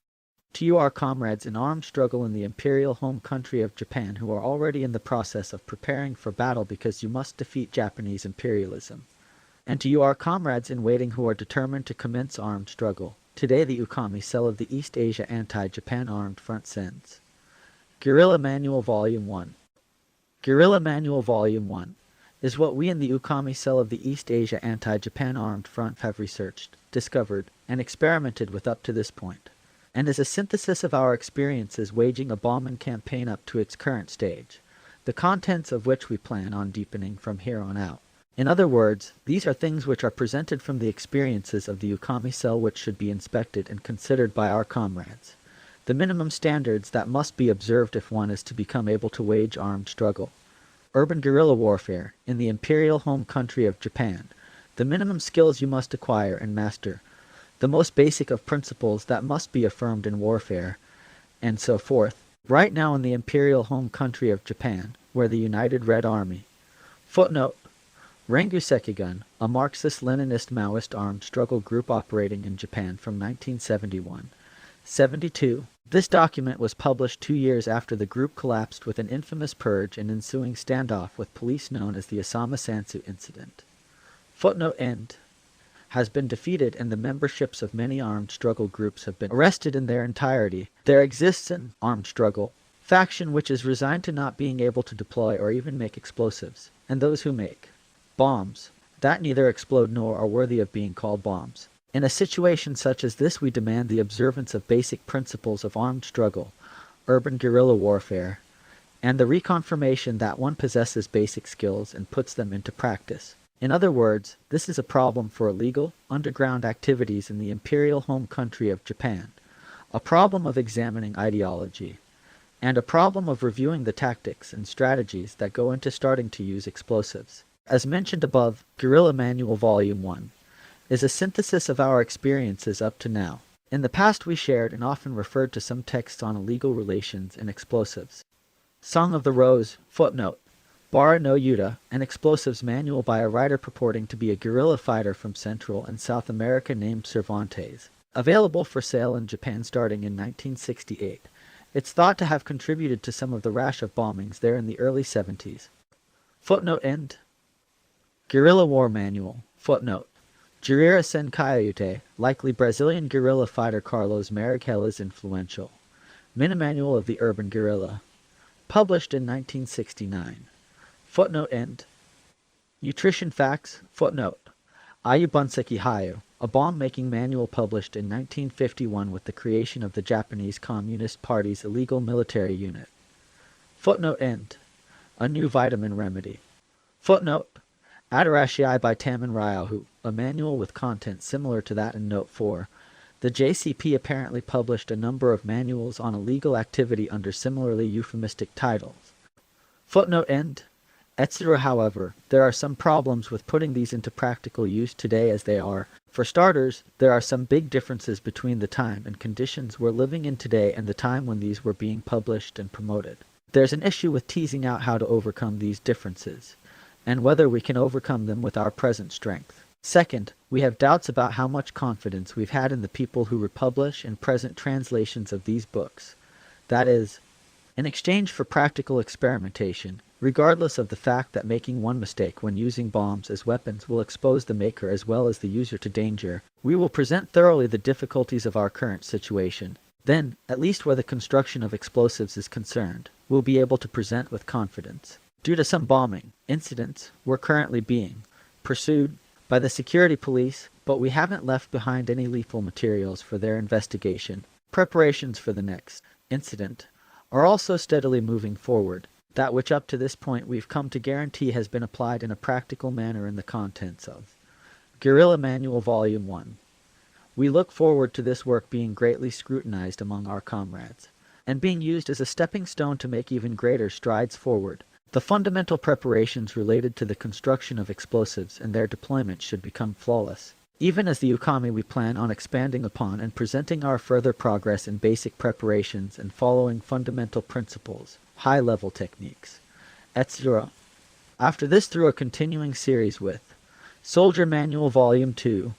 To you, our comrades in armed struggle in the imperial home country of Japan who are already in the process of preparing for battle because you must defeat Japanese imperialism. And to you, our comrades in waiting who are determined to commence armed struggle, today the Ukami Cell of the East Asia Anti-Japan Armed Front sends. Guerrilla Manual Volume 1. Guerrilla Manual Volume 1 is what we in the Ukami Cell of the East Asia Anti-Japan Armed Front have researched, discovered, and experimented with up to this point, and is a synthesis of our experiences waging a bombing campaign up to its current stage, the contents of which we plan on deepening from here on out. In other words, these are things which are presented from the experiences of the Ukami Cell which should be inspected and considered by our comrades, the minimum standards that must be observed if one is to become able to wage armed struggle. Urban guerrilla warfare in the imperial home country of Japan, the minimum skills you must acquire and master, the most basic of principles that must be affirmed in warfare, and so forth. Right now in the imperial home country of Japan, where the United Red Army. Footnote: Rengu Sekigun, a Marxist-Leninist Maoist armed struggle group operating in Japan from 1971-72. This document was published 2 years after the group collapsed with an infamous purge and ensuing standoff with police known as the Osama Sansu Incident. Footnote end. Has been defeated and the memberships of many armed struggle groups have been arrested in their entirety. There exists an armed struggle faction which is resigned to not being able to deploy or even make explosives, and those who make bombs that neither explode nor are worthy of being called bombs. In a situation such as this we demand the observance of basic principles of armed struggle, urban guerrilla warfare, and the reconfirmation that one possesses basic skills and puts them into practice. In other words, this is a problem for illegal, underground activities in the imperial home country of Japan, a problem of examining ideology, and a problem of reviewing the tactics and strategies that go into starting to use explosives. As mentioned above, Guerrilla Manual Volume 1 is a synthesis of our experiences up to now. In the past we shared and often referred to some texts on illegal relations and explosives. Song of the Rose, footnote, Bara no Yuta, an explosives manual by a writer purporting to be a guerrilla fighter from Central and South America named Cervantes, available for sale in Japan starting in 1968. It's thought to have contributed to some of the rash of bombings there in the early 70s. Footnote end. Guerrilla War Manual, footnote, Jurira Senkaiute, likely Brazilian guerrilla fighter Carlos Marighella influential. Mini-Manual of the Urban Guerrilla. Published in 1969. Footnote end. Nutrition Facts, footnote. Ayu Bunseki Hayu, a bomb-making manual published in 1951 with the creation of the Japanese Communist Party's illegal military unit. Footnote end. A new vitamin remedy. Footnote. Adarashii by Taman Ryahu, a manual with content similar to that in Note 4. The JCP apparently published a number of manuals on illegal activity under similarly euphemistic titles. Footnote end. etc. However, there are some problems with putting these into practical use today as they are. For starters, there are some big differences between the time and conditions we're living in today and the time when these were being published and promoted. There's an issue with teasing out how to overcome these differences, and whether we can overcome them with our present strength. Second, we have doubts about how much confidence we've had in the people who republish and present translations of these books. That is, in exchange for practical experimentation, regardless of the fact that making one mistake when using bombs as weapons will expose the maker as well as the user to danger, we will present thoroughly the difficulties of our current situation. Then, at least where the construction of explosives is concerned, we'll be able to present with confidence. Due to some bombing incidents, we're currently being pursued by the security police, but we haven't left behind any lethal materials for their investigation. Preparations for the next incident are also steadily moving forward. That which up to this point we've come to guarantee has been applied in a practical manner in the contents of Guerrilla Manual Volume 1. We look forward to this work being greatly scrutinized among our comrades, and being used as a stepping stone to make even greater strides forward. The fundamental preparations related to the construction of explosives and their deployment should become flawless. Even as the ukami, we plan on expanding upon and presenting our further progress in basic preparations and following fundamental principles, high-level techniques, etc. After this, through a continuing series with Soldier Manual Volume 2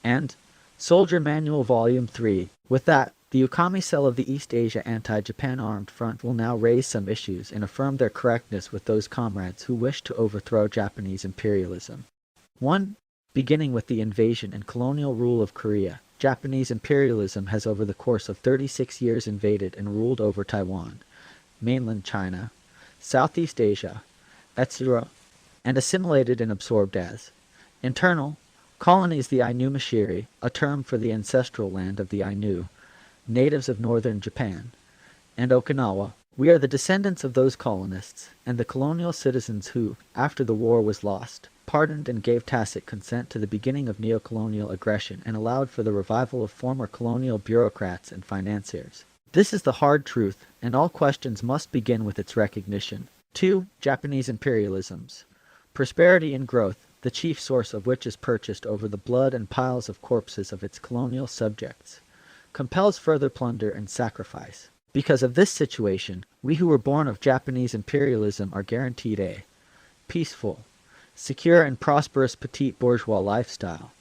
and Soldier Manual Volume 3. With that, the ukami cell of the East Asia Anti-Japan Armed Front will now raise some issues and affirm their correctness with those comrades who wish to overthrow Japanese imperialism. 1. Beginning with the invasion and colonial rule of Korea, Japanese imperialism has over the course of 36 years invaded and ruled over Taiwan, mainland China, Southeast Asia, etc., and assimilated and absorbed as internal colonies the Ainu Mashiri, a term for the ancestral land of the Ainu, natives of northern Japan, and Okinawa. We are the descendants of those colonists and the colonial citizens who, after the war was lost, pardoned and gave tacit consent to the beginning of neocolonial aggression and allowed for the revival of former colonial bureaucrats and financiers. This is the hard truth, and all questions must begin with its recognition. 2. Japanese imperialisms. Prosperity and growth, the chief source of which is purchased over the blood and piles of corpses of its colonial subjects, compels further plunder and sacrifice. Because of this situation, we who were born of Japanese imperialism are guaranteed a peaceful, secure and prosperous petite bourgeois lifestyle.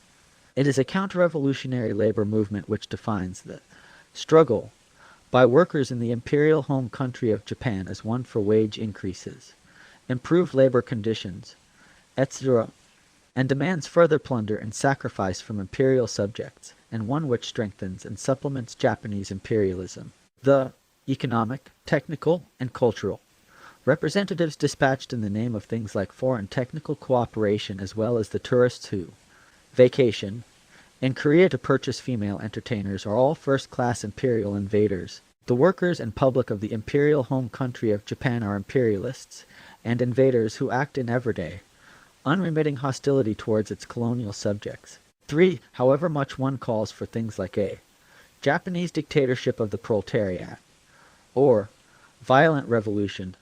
It is a counter-revolutionary labor movement which defines the struggle by workers in the imperial home country of Japan as one for wage increases, improved labor conditions, etc., and demands further plunder and sacrifice from imperial subjects, and one which strengthens and supplements Japanese imperialism. The economic, technical, and cultural representatives dispatched in the name of things like foreign technical cooperation as well as the tourists who vacation in Korea to purchase female entertainers are all first-class imperial invaders. The workers and public of the imperial home country of Japan are imperialists and invaders who act in everyday, unremitting hostility towards its colonial subjects. 3. However much one calls for things like a Japanese dictatorship of the proletariat, or violent revolution,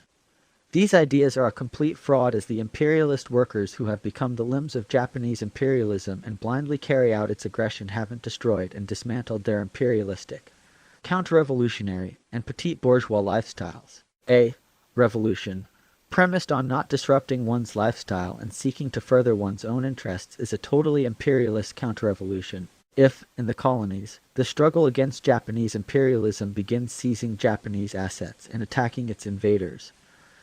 these ideas are a complete fraud, as the imperialist workers who have become the limbs of Japanese imperialism and blindly carry out its aggression haven't destroyed and dismantled their imperialistic, counter-revolutionary, and petite bourgeois lifestyles. A revolution premised on not disrupting one's lifestyle and seeking to further one's own interests is a totally imperialist counter-revolution. If, in the colonies, the struggle against Japanese imperialism begins seizing Japanese assets and attacking its invaders,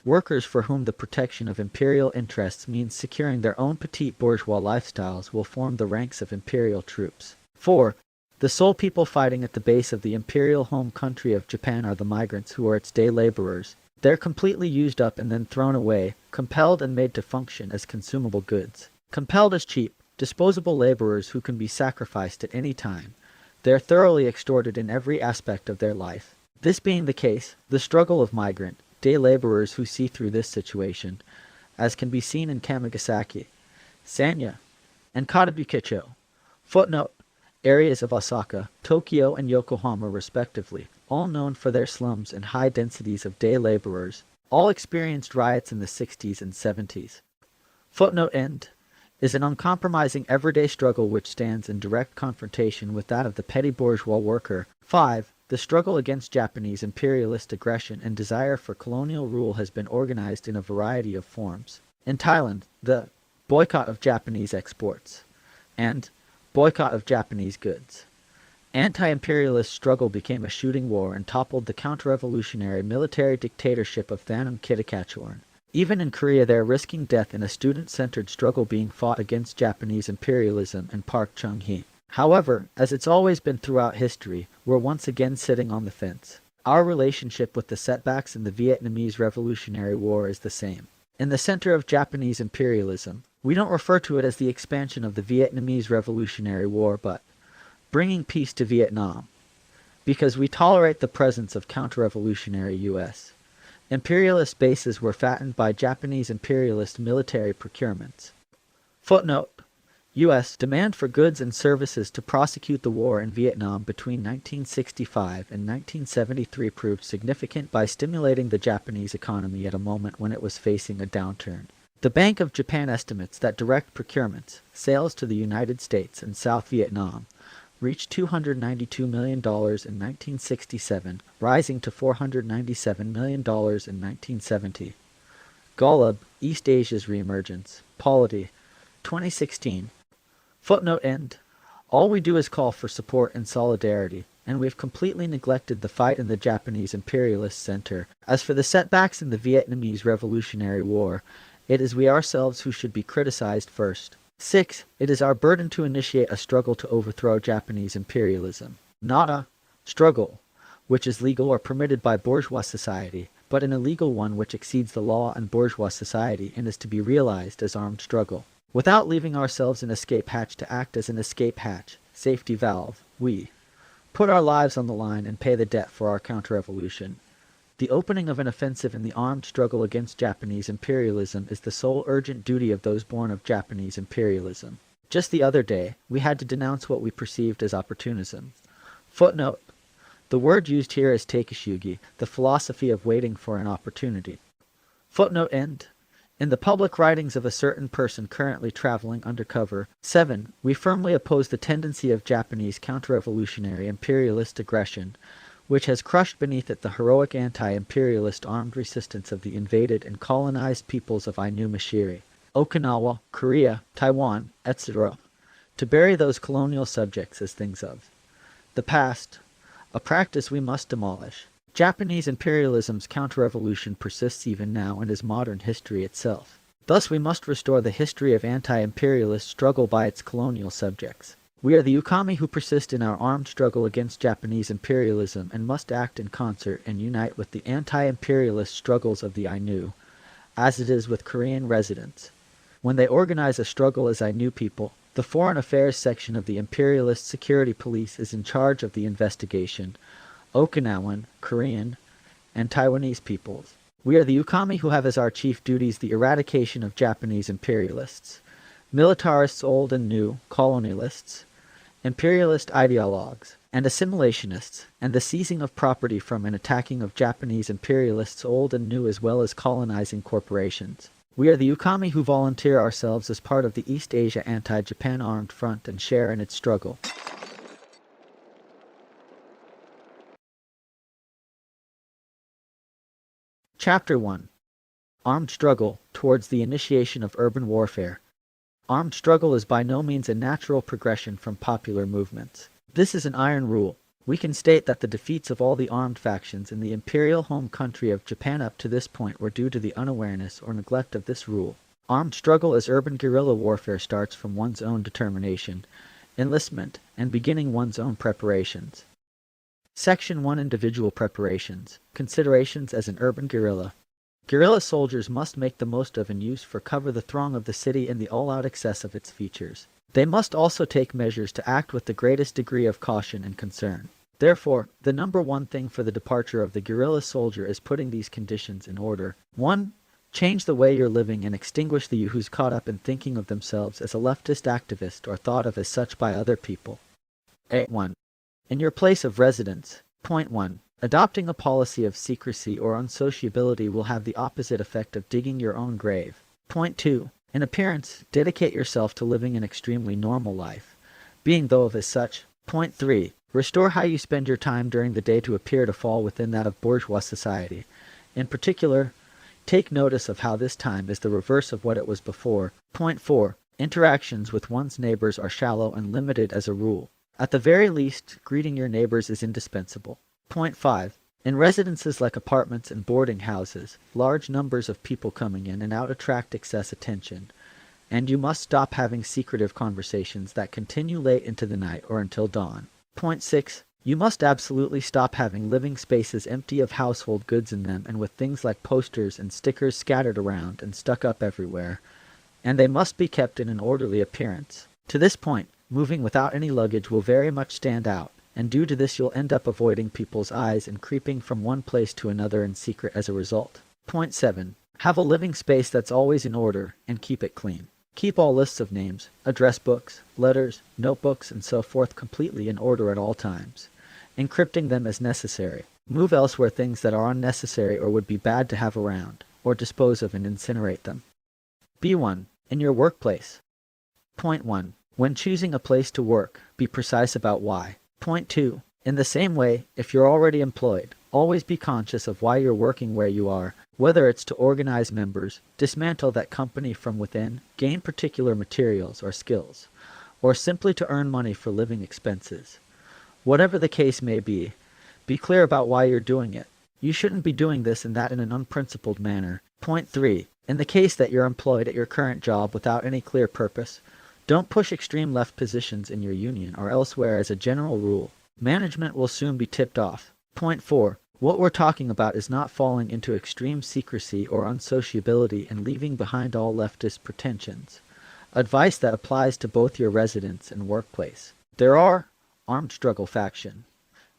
workers for whom the protection of imperial interests means securing their own petite bourgeois lifestyles will form the ranks of imperial troops. 4. The sole people fighting at the base of the imperial home country of Japan are the migrants who are its day laborers. They're completely used up and then thrown away, compelled and made to function as consumable goods. Compelled as cheap, disposable laborers who can be sacrificed at any time, they're thoroughly extorted in every aspect of their life. This being the case, the struggle of migrant, day laborers who see through this situation, as can be seen in Kamigasaki, Sanya, and Katabukicho. Footnote: areas of Osaka, Tokyo, and Yokohama respectively, all known for their slums and high densities of day laborers, All experienced riots in the 60s and 70s. Footnote end is an uncompromising everyday struggle which stands in direct confrontation with that of the petty bourgeois worker. 5. The struggle against Japanese imperialist aggression and desire for colonial rule has been organized in a variety of forms. In Thailand, the boycott of Japanese exports and boycott of Japanese goods. Anti-imperialist struggle became a shooting war and toppled the counter-revolutionary military dictatorship of Thanom Kittikachorn. Even in Korea, they are risking death in a student-centered struggle being fought against Japanese imperialism in Park Chung-hee. However, as it's always been throughout history, we're once again sitting on the fence. Our relationship with the setbacks in the Vietnamese Revolutionary War is the same. In the center of Japanese imperialism, we don't refer to it as the expansion of the Vietnamese Revolutionary War, but bringing peace to Vietnam, because we tolerate the presence of counter-revolutionary U.S. imperialist bases were fattened by Japanese imperialist military procurements. Footnote: U.S. demand for goods and services to prosecute the war in Vietnam between 1965 and 1973 proved significant by stimulating the Japanese economy at a moment when it was facing a downturn. The Bank of Japan estimates that direct procurements, sales to the United States and South Vietnam, reached $292 million in 1967, rising to $497 million in 1970. Golub, East Asia's Reemergence, Polity, 2016. Footnote end. All we do is call for support and solidarity, and we've completely neglected the fight in the Japanese imperialist center. As for the setbacks in the Vietnamese Revolutionary War, it is we ourselves who should be criticized first. 6. It is our burden to initiate a struggle to overthrow Japanese imperialism. Not a struggle which is legal or permitted by bourgeois society, but an illegal one which exceeds the law and bourgeois society and is to be realized as armed struggle. Without leaving ourselves an escape hatch to act as an escape hatch, safety valve, we put our lives on the line and pay the debt for our counter-revolution. The opening of an offensive in the armed struggle against Japanese imperialism is the sole urgent duty of those born of Japanese imperialism. Just the other day, we had to denounce what we perceived as opportunism. Footnote: the word used here is takeshugi, the philosophy of waiting for an opportunity. Footnote end. In the public writings of a certain person currently traveling undercover. 7. We firmly oppose the tendency of Japanese counter-revolutionary imperialist aggression, which has crushed beneath it the heroic anti-imperialist armed resistance of the invaded and colonized peoples of Ainu Mashiri, Okinawa, Korea, Taiwan, etc., to bury those colonial subjects as things of the past, a practice we must demolish. Japanese imperialism's counter-revolution persists even now and is modern history itself. Thus we must restore the history of anti-imperialist struggle by its colonial subjects. We are the Ukami who persist in our armed struggle against Japanese imperialism and must act in concert and unite with the anti-imperialist struggles of the Ainu, as it is with Korean residents. When they organize a struggle as Ainu people, the Foreign Affairs section of the Imperialist Security Police is in charge of the investigation. Okinawan, Korean, and Taiwanese peoples. We are the Ukami who have as our chief duties the eradication of Japanese imperialists, militarists old and new, colonialists, imperialist ideologues, and assimilationists, and the seizing of property from and attacking of Japanese imperialists old and new as well as colonizing corporations. We are the Ukami who volunteer ourselves as part of the East Asia Anti-Japan Armed Front and share in its struggle. Chapter 1. Armed Struggle Towards the Initiation of Urban Warfare. Armed struggle is by no means a natural progression from popular movements. This is an iron rule. We can state that the defeats of all the armed factions in the imperial home country of Japan up to this point were due to the unawareness or neglect of this rule. Armed struggle as urban guerrilla warfare starts from one's own determination, enlistment, and beginning one's own preparations. Section 1. Individual preparations. Considerations as an urban guerrilla. Guerrilla soldiers must make the most of and use for cover the throng of the city in the all-out excess of its features. They must also take measures to act with the greatest degree of caution and concern. Therefore, the number one thing for the departure of the guerrilla soldier is putting these conditions in order. 1. Change the way you're living and extinguish the you who's caught up in thinking of themselves as a leftist activist or thought of as such by other people. 1. In your place of residence. Point 1. Adopting a policy of secrecy or unsociability will have the opposite effect of digging your own grave. Point 2. In appearance, dedicate yourself to living an extremely normal life, being though of as such. Point 3. Restore how you spend your time during the day to appear to fall within that of bourgeois society. In particular, take notice of how this time is the reverse of what it was before. Point 4. Interactions with one's neighbors are shallow and limited as a rule. At the very least, greeting your neighbors is indispensable. Point 5. In residences like apartments and boarding houses, large numbers of people coming in and out attract excess attention, and you must stop having secretive conversations that continue late into the night or until dawn. Point 6. You must absolutely stop having living spaces empty of household goods in them and with things like posters and stickers scattered around and stuck up everywhere, and they must be kept in an orderly appearance. To this point, moving without any luggage will very much stand out, and due to this you'll end up avoiding people's eyes and creeping from one place to another in secret as a result. Point 7. Have a living space that's always in order, and keep it clean. Keep all lists of names, address books, letters, notebooks, and so forth completely in order at all times, encrypting them as necessary. Move elsewhere things that are unnecessary or would be bad to have around, or dispose of and incinerate them. B1. In your workplace. Point 1. When choosing a place to work, be precise about why. Point 2. In the same way, if you're already employed, always be conscious of why you're working where you are, whether it's to organize members, dismantle that company from within, gain particular materials or skills, or simply to earn money for living expenses. Whatever the case may be clear about why you're doing it. You shouldn't be doing this and that in an unprincipled manner. Point 3. In the case that you're employed at your current job without any clear purpose, don't push extreme left positions in your union or elsewhere as a general rule. Management will soon be tipped off. Point 4. What we're talking about is not falling into extreme secrecy or unsociability and leaving behind all leftist pretensions. Advice that applies to both your residence and workplace. There are armed struggle faction.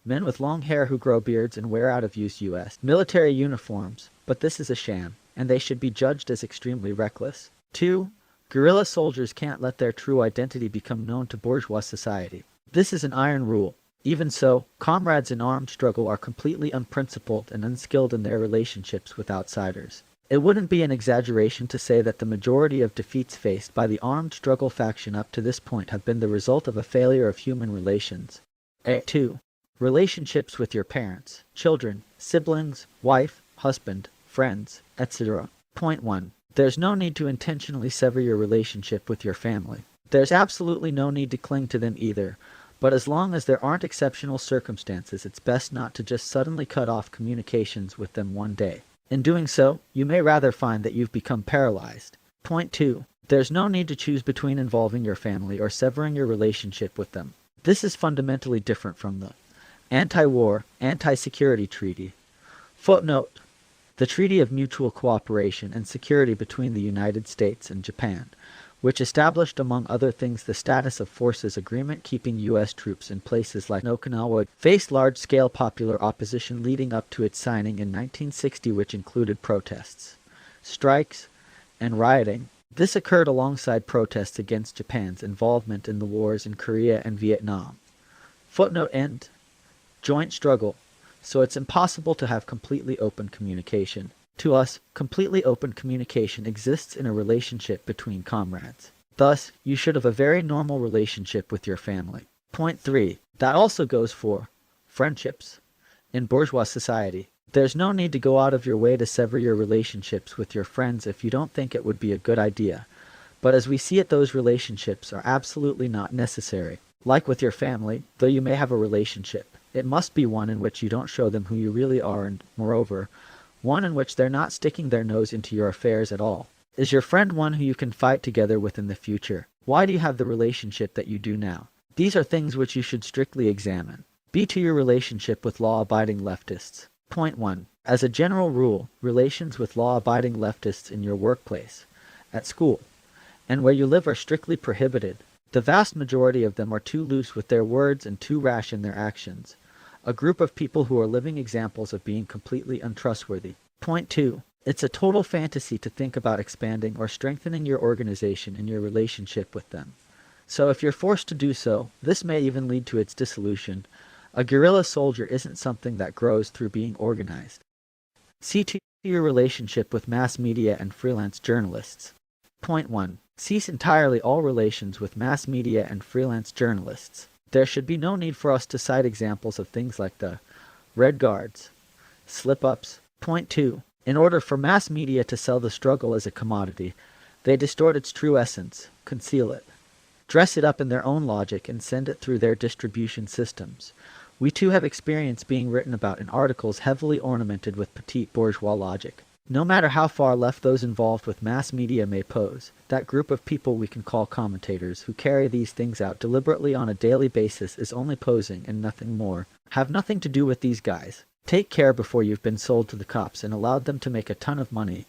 Men with long hair who grow beards and wear out-of-use U.S. military uniforms, but this is a sham, and they should be judged as extremely reckless. 2. Guerrilla soldiers can't let their true identity become known to bourgeois society. This is an iron rule. Even so, comrades in armed struggle are completely unprincipled and unskilled in their relationships with outsiders. It wouldn't be an exaggeration to say that the majority of defeats faced by the armed struggle faction up to this point have been the result of a failure of human relations. 2. Relationships with your parents, children, siblings, wife, husband, friends, etc. Point 1. There's no need to intentionally sever your relationship with your family. There's absolutely no need to cling to them either, but as long as there aren't exceptional circumstances, it's best not to just suddenly cut off communications with them one day. In doing so, you may rather find that you've become paralyzed. Point 2. There's no need to choose between involving your family or severing your relationship with them. This is fundamentally different from the Anti-War, Anti-Security Treaty. Footnote: the Treaty of Mutual Cooperation and Security between the United States and Japan, which established among other things the status of forces agreement keeping U.S. troops in places like Okinawa, faced large-scale popular opposition leading up to its signing in 1960, which included protests, strikes, and rioting. This occurred alongside protests against Japan's involvement in the wars in Korea and Vietnam. Footnote end. Joint struggle. So it's impossible to have completely open communication. To us, completely open communication exists in a relationship between comrades. Thus, you should have a very normal relationship with your family. Point 3. That also goes for friendships. In bourgeois society, there's no need to go out of your way to sever your relationships with your friends if you don't think it would be a good idea. But as we see it, those relationships are absolutely not necessary. Like with your family, though you may have a relationship, it must be one in which you don't show them who you really are and, moreover, one in which they're not sticking their nose into your affairs at all. Is your friend one who you can fight together with in the future? Why do you have the relationship that you do now? These are things which you should strictly examine. B to your relationship with law-abiding leftists. Point 1. As a general rule, relations with law-abiding leftists in your workplace, at school, and where you live are strictly prohibited. The vast majority of them are too loose with their words and too rash in their actions. A group of people who are living examples of being completely untrustworthy. Point 2. It's a total fantasy to think about expanding or strengthening your organization and your relationship with them. So if you're forced to do so, this may even lead to its dissolution. A guerrilla soldier isn't something that grows through being organized. See to your relationship with mass media and freelance journalists. Point 1. Cease entirely all relations with mass media and freelance journalists. There should be no need for us to cite examples of things like the Red Guards, slip-ups. Point 2. In order for mass media to sell the struggle as a commodity, they distort its true essence, conceal it, dress it up in their own logic, and send it through their distribution systems. We too have experience being written about in articles heavily ornamented with petite bourgeois logic. No matter how far left those involved with mass media may pose, that group of people we can call commentators who carry these things out deliberately on a daily basis is only posing and nothing more. Have nothing to do with these guys. Take care before you've been sold to the cops and allowed them to make a ton of money.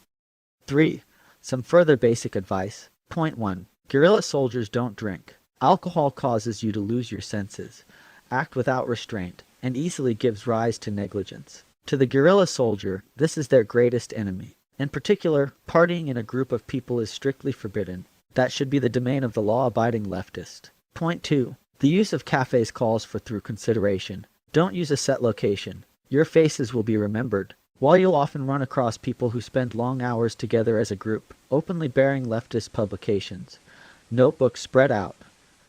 3. Some further basic advice. Point 1. Guerrilla soldiers don't drink. Alcohol causes you to lose your senses, act without restraint, and easily gives rise to negligence. To the guerrilla soldier, this is their greatest enemy. In particular, partying in a group of people is strictly forbidden. That should be the domain of the law-abiding leftist. Point 2. The use of cafes calls for thorough consideration. Don't use a set location. Your faces will be remembered. While you'll often run across people who spend long hours together as a group, openly bearing leftist publications, notebooks spread out,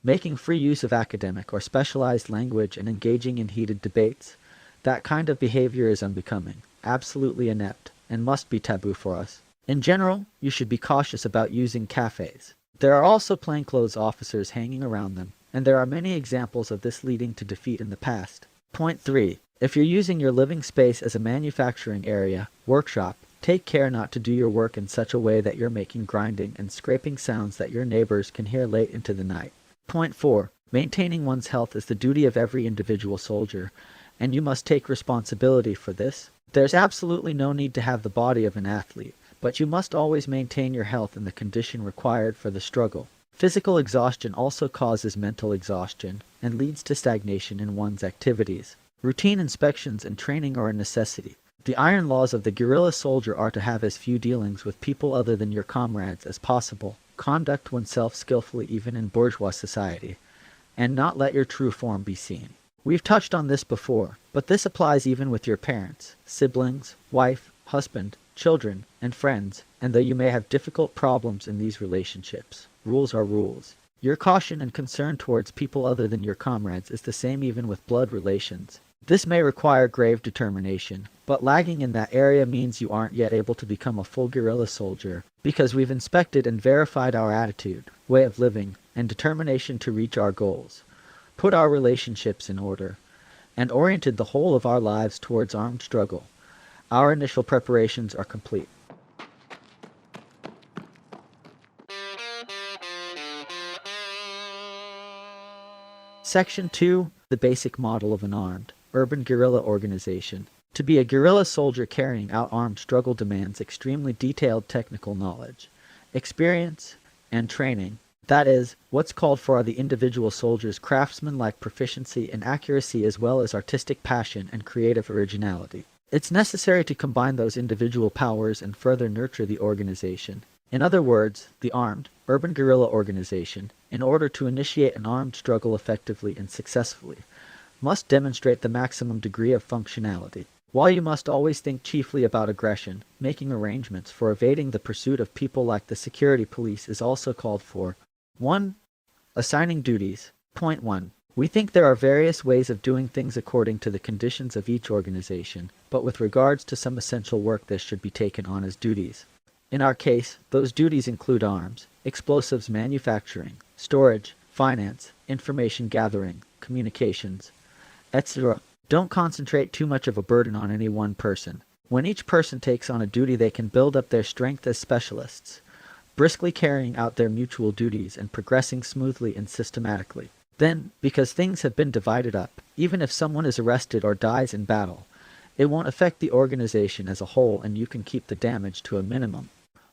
making free use of academic or specialized language and engaging in heated debates, that kind of behavior is unbecoming, absolutely inept, and must be taboo for us. In general, you should be cautious about using cafes. There are also plainclothes officers hanging around them, and there are many examples of this leading to defeat in the past. Point 3. If you're using your living space as a manufacturing area, workshop, take care not to do your work in such a way that you're making grinding and scraping sounds that your neighbors can hear late into the night. Point 4. Maintaining one's health is the duty of every individual soldier, and you must take responsibility for this. There's absolutely no need to have the body of an athlete, but you must always maintain your health in the condition required for the struggle. Physical exhaustion also causes mental exhaustion and leads to stagnation in one's activities. Routine inspections and training are a necessity. The iron laws of the guerrilla soldier are to have as few dealings with people other than your comrades as possible, conduct oneself skillfully even in bourgeois society, and not let your true form be seen. We've touched on this before, but this applies even with your parents, siblings, wife, husband, children, and friends, and though you may have difficult problems in these relationships, rules are rules. Your caution and concern towards people other than your comrades is the same even with blood relations. This may require grave determination, but lagging in that area means you aren't yet able to become a full guerrilla soldier, because we've inspected and verified our attitude, way of living, and determination to reach our goals, put our relationships in order, and oriented the whole of our lives towards armed struggle. Our initial preparations are complete. Section 2. The basic model of an armed, urban guerrilla organization. To be a guerrilla soldier carrying out armed struggle demands extremely detailed technical knowledge, experience, and training. That is, what's called for are the individual soldier's craftsman-like proficiency and accuracy as well as artistic passion and creative originality. It's necessary to combine those individual powers and further nurture the organization. In other words, the armed, urban guerrilla organization, in order to initiate an armed struggle effectively and successfully, must demonstrate the maximum degree of functionality. While you must always think chiefly about aggression, making arrangements for evading the pursuit of people like the security police is also called for. 1. Assigning duties. Point 1. We think there are various ways of doing things according to the conditions of each organization, but with regards to some essential work this should be taken on as duties. In our case, those duties include arms, explosives manufacturing, storage, finance, information gathering, communications, etc. Don't concentrate too much of a burden on any one person. When each person takes on a duty, they can build up their strength as specialists, briskly carrying out their mutual duties and progressing smoothly and systematically. Then, because things have been divided up, even if someone is arrested or dies in battle, it won't affect the organization as a whole and you can keep the damage to a minimum.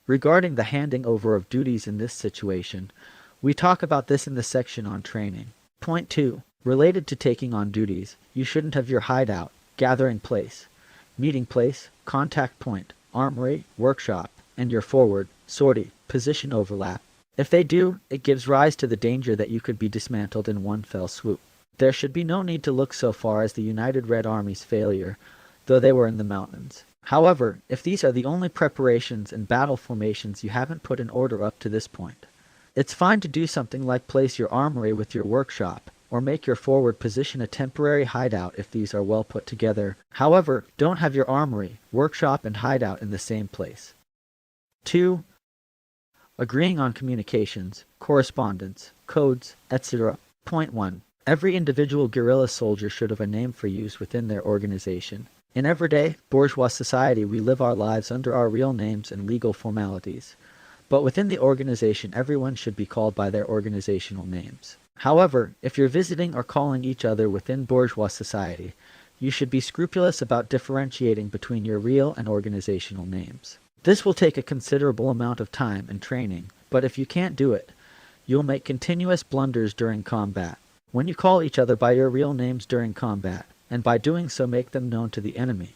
Regarding the handing over of duties in this situation, we talk about this in the section on training. Point 2. Related to taking on duties, you shouldn't have your hideout, gathering place, meeting place, contact point, armory, workshop, and your forward, sortie, position overlap. If they do, it gives rise to the danger that you could be dismantled in one fell swoop. There should be no need to look so far as the United Red Army's failure, though they were in the mountains. However, if these are the only preparations and battle formations you haven't put in order up to this point, it's fine to do something like place your armory with your workshop, or make your forward position a temporary hideout if these are well put together. However, don't have your armory, workshop, and hideout in the same place. 2. Agreeing on communications, correspondence, codes, etc. Point 1. Every individual guerrilla soldier should have a name for use within their organization. In everyday, bourgeois society, we live our lives under our real names and legal formalities. But within the organization, everyone should be called by their organizational names. However, if you're visiting or calling each other within bourgeois society, you should be scrupulous about differentiating between your real and organizational names. This will take a considerable amount of time and training, but if you can't do it, you'll make continuous blunders during combat. When you call each other by your real names during combat, and by doing so make them known to the enemy,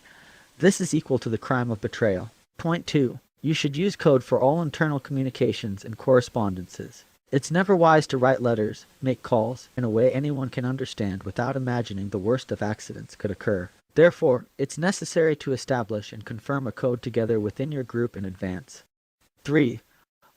this is equal to the crime of betrayal. Point 2. You should use code for all internal communications and correspondences. It's never wise to write letters, make calls, in a way anyone can understand without imagining the worst of accidents could occur. Therefore, it's necessary to establish and confirm a code together within your group in advance. 3.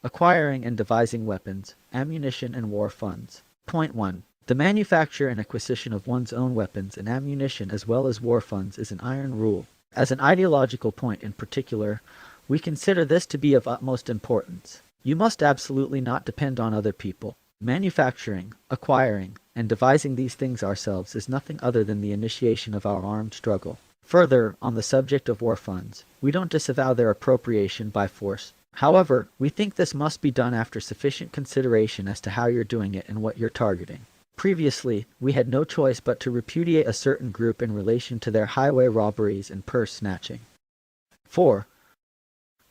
Acquiring and devising weapons, ammunition, and war funds. Point 1. The manufacture and acquisition of one's own weapons and ammunition as well as war funds is an iron rule. As an ideological point in particular, we consider this to be of utmost importance. You must absolutely not depend on other people. Manufacturing, acquiring, and devising these things ourselves is nothing other than the initiation of our armed struggle. Further, on the subject of war funds, we don't disavow their appropriation by force. However, we think this must be done after sufficient consideration as to how you're doing it and what you're targeting. Previously, we had no choice but to repudiate a certain group in relation to their highway robberies and purse snatching. 4.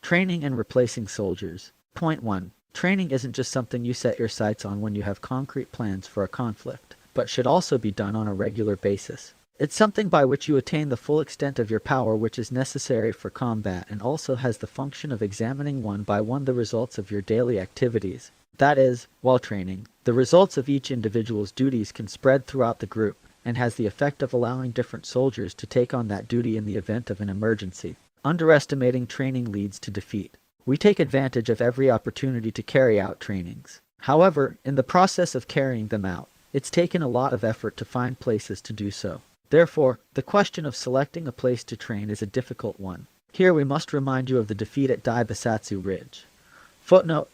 Training and replacing soldiers. Point 1. Training isn't just something you set your sights on when you have concrete plans for a conflict, but should also be done on a regular basis. It's something by which you attain the full extent of your power which is necessary for combat and also has the function of examining one by one the results of your daily activities. That is, while training, the results of each individual's duties can spread throughout the group and has the effect of allowing different soldiers to take on that duty in the event of an emergency. Underestimating training leads to defeat. We take advantage of every opportunity to carry out trainings. However, in the process of carrying them out, it's taken a lot of effort to find places to do so. Therefore, the question of selecting a place to train is a difficult one. Here we must remind you of the defeat at Daibasatsu Ridge. Footnote: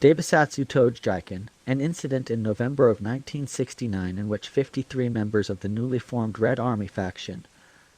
Daibasatsu Tojiken, an incident in November of 1969 in which 53 members of the newly formed Red Army faction,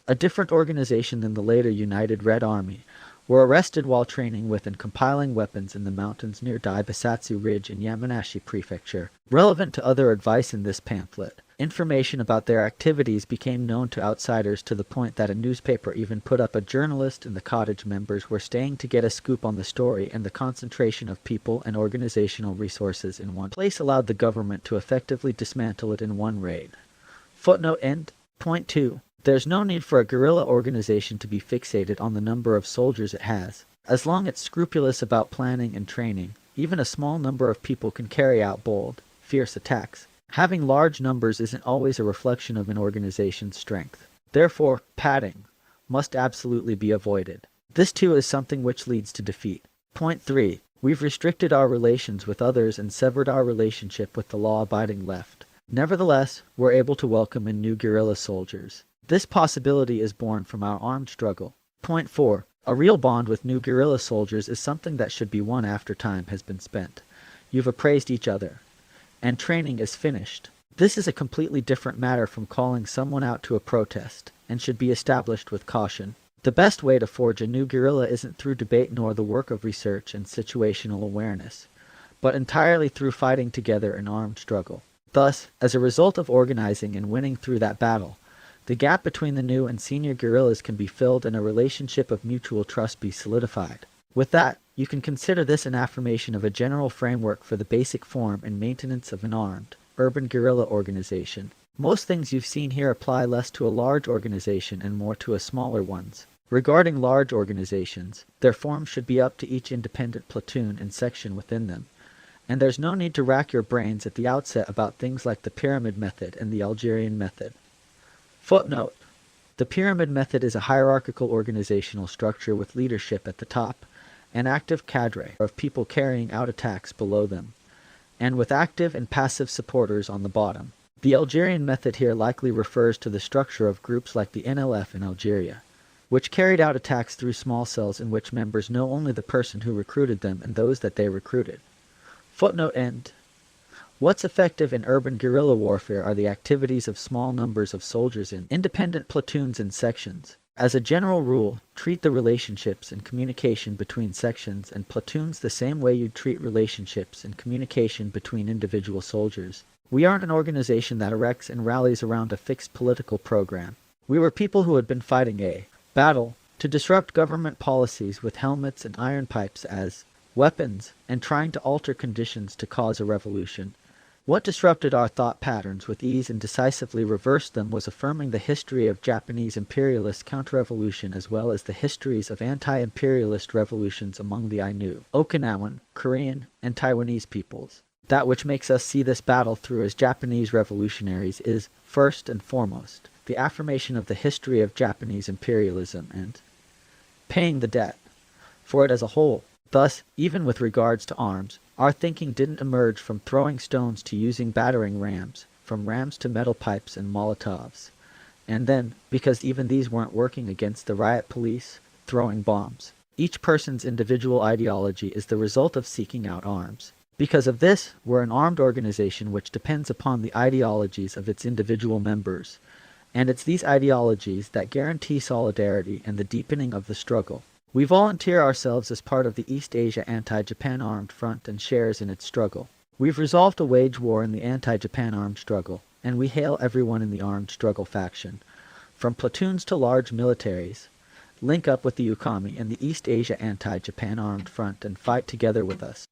a different organization than the later United Red Army, were arrested while training with and compiling weapons in the mountains near Daibasatsu Ridge in Yamanashi Prefecture. Relevant to other advice in this pamphlet, information about their activities became known to outsiders to the point that a newspaper even put up a journalist and the cottage members were staying to get a scoop on the story, and the concentration of people and organizational resources in one place allowed the government to effectively dismantle it in one raid. Footnote end. Point 2. There's no need for a guerrilla organization to be fixated on the number of soldiers it has. As long as it's scrupulous about planning and training, even a small number of people can carry out bold, fierce attacks. Having large numbers isn't always a reflection of an organization's strength. Therefore, padding must absolutely be avoided. This too is something which leads to defeat. Point 3. We've restricted our relations with others and severed our relationship with the law-abiding left. Nevertheless, we're able to welcome in new guerrilla soldiers. This possibility is born from our armed struggle. Point 4. A real bond with new guerrilla soldiers is something that should be won after time has been spent. You've appraised each other, and training is finished. This is a completely different matter from calling someone out to a protest, and should be established with caution. The best way to forge a new guerrilla isn't through debate nor the work of research and situational awareness, but entirely through fighting together in armed struggle. Thus, as a result of organizing and winning through that battle, the gap between the new and senior guerrillas can be filled and a relationship of mutual trust be solidified. With that, you can consider this an affirmation of a general framework for the basic form and maintenance of an armed, urban guerrilla organization. Most things you've seen here apply less to a large organization and more to a smaller ones. Regarding large organizations, their form should be up to each independent platoon and section within them, And there's no need to rack your brains at the outset about things like the pyramid method and the Algerian method. Footnote: the pyramid method is a hierarchical organizational structure with leadership at the top, an active cadre of people carrying out attacks below them, and with active and passive supporters on the bottom. The Algerian method here likely refers to the structure of groups like the NLF in Algeria, which carried out attacks through small cells in which members know only the person who recruited them and those that they recruited. Footnote end. What's effective in urban guerrilla warfare are the activities of small numbers of soldiers in independent platoons and sections. As a general rule, treat the relationships and communication between sections and platoons the same way you'd treat relationships and communication between individual soldiers. We aren't an organization that erects and rallies around a fixed political program. We were people who had been fighting a battle to disrupt government policies with helmets and iron pipes as weapons and trying to alter conditions to cause a revolution. What disrupted our thought patterns with ease and decisively reversed them was affirming the history of Japanese imperialist counter-revolution as well as the histories of anti-imperialist revolutions among the Ainu, Okinawan, Korean, and Taiwanese peoples. That which makes us see this battle through as Japanese revolutionaries is, first and foremost, the affirmation of the history of Japanese imperialism and paying the debt for it as a whole. Thus, even with regards to arms, our thinking didn't emerge from throwing stones to using battering rams, from rams to metal pipes and Molotovs. And then, because even these weren't working against the riot police, throwing bombs. Each person's individual ideology is the result of seeking out arms. Because of this, we're an armed organization which depends upon the ideologies of its individual members. And it's these ideologies that guarantee solidarity and the deepening of the struggle. We volunteer ourselves as part of the East Asia Anti-Japan Armed Front and shares in its struggle. We've resolved to wage war in the anti-Japan armed struggle, and we hail everyone in the armed struggle faction. From platoons to large militaries, link up with the Ukami and the East Asia Anti-Japan Armed Front and fight together with us.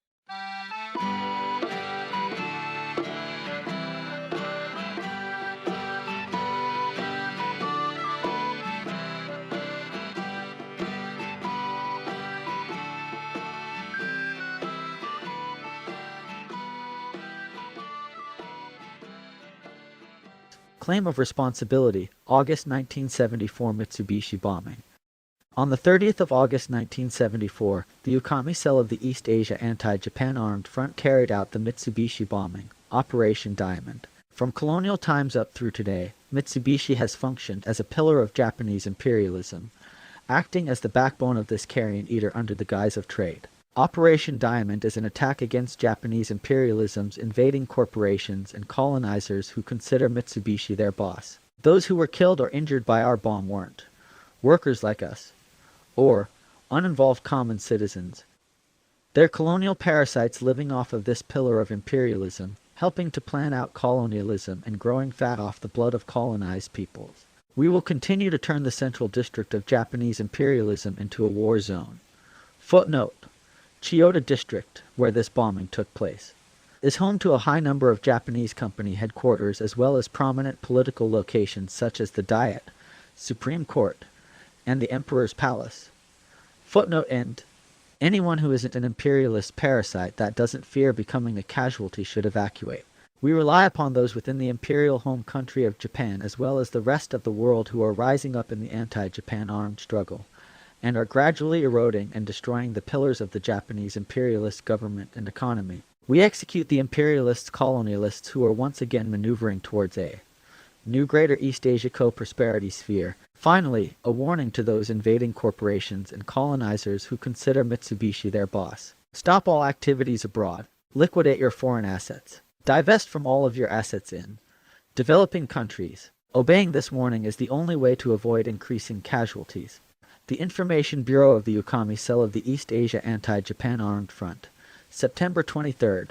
Claim of responsibility, August 1974 Mitsubishi bombing. On the 30th of August 1974, the Ukami cell of the East Asia Anti-Japan Armed Front carried out the Mitsubishi bombing, Operation Diamond. From colonial times up through today, Mitsubishi has functioned as a pillar of Japanese imperialism, acting as the backbone of this carrion eater under the guise of trade. Operation Diamond is an attack against Japanese imperialism's invading corporations and colonizers who consider Mitsubishi their boss. Those who were killed or injured by our bomb weren't workers like us, or uninvolved common citizens. They're colonial parasites living off of this pillar of imperialism, helping to plan out colonialism and growing fat off the blood of colonized peoples. We will continue to turn the central district of Japanese imperialism into a war zone. Footnote: Chiyoda District, where this bombing took place, is home to a high number of Japanese company headquarters as well as prominent political locations such as the Diet, Supreme Court, and the Emperor's Palace. Footnote end. Anyone who isn't an imperialist parasite that doesn't fear becoming a casualty should evacuate. We rely upon those within the imperial home country of Japan as well as the rest of the world who are rising up in the anti-Japan armed struggle, and are gradually eroding and destroying the pillars of the Japanese imperialist government and economy. We execute the imperialists colonialists who are once again maneuvering towards a new Greater East Asia co-prosperity sphere. Finally, a warning to those invading corporations and colonizers who consider Mitsubishi their boss. Stop all activities abroad. Liquidate your foreign assets. Divest from all of your assets in developing countries. Obeying this warning is the only way to avoid increasing casualties. The Information Bureau of the Ukami Cell of the East Asia Anti-Japan Armed Front, September 23rd.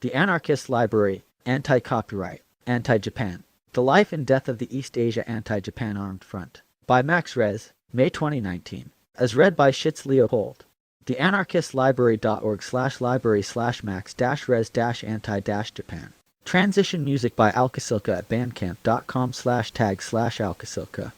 The Anarchist Library, Anti-Copyright, Anti-Japan. The Life and Death of the East Asia Anti-Japan Armed Front. By Max Rez, May 2019. As read by Schitz Leopold. The anarchistlibrary.org/library/max-res-anti-Japan. Transition music by Alkasilka at bandcamp.com/tag/Alkasilka.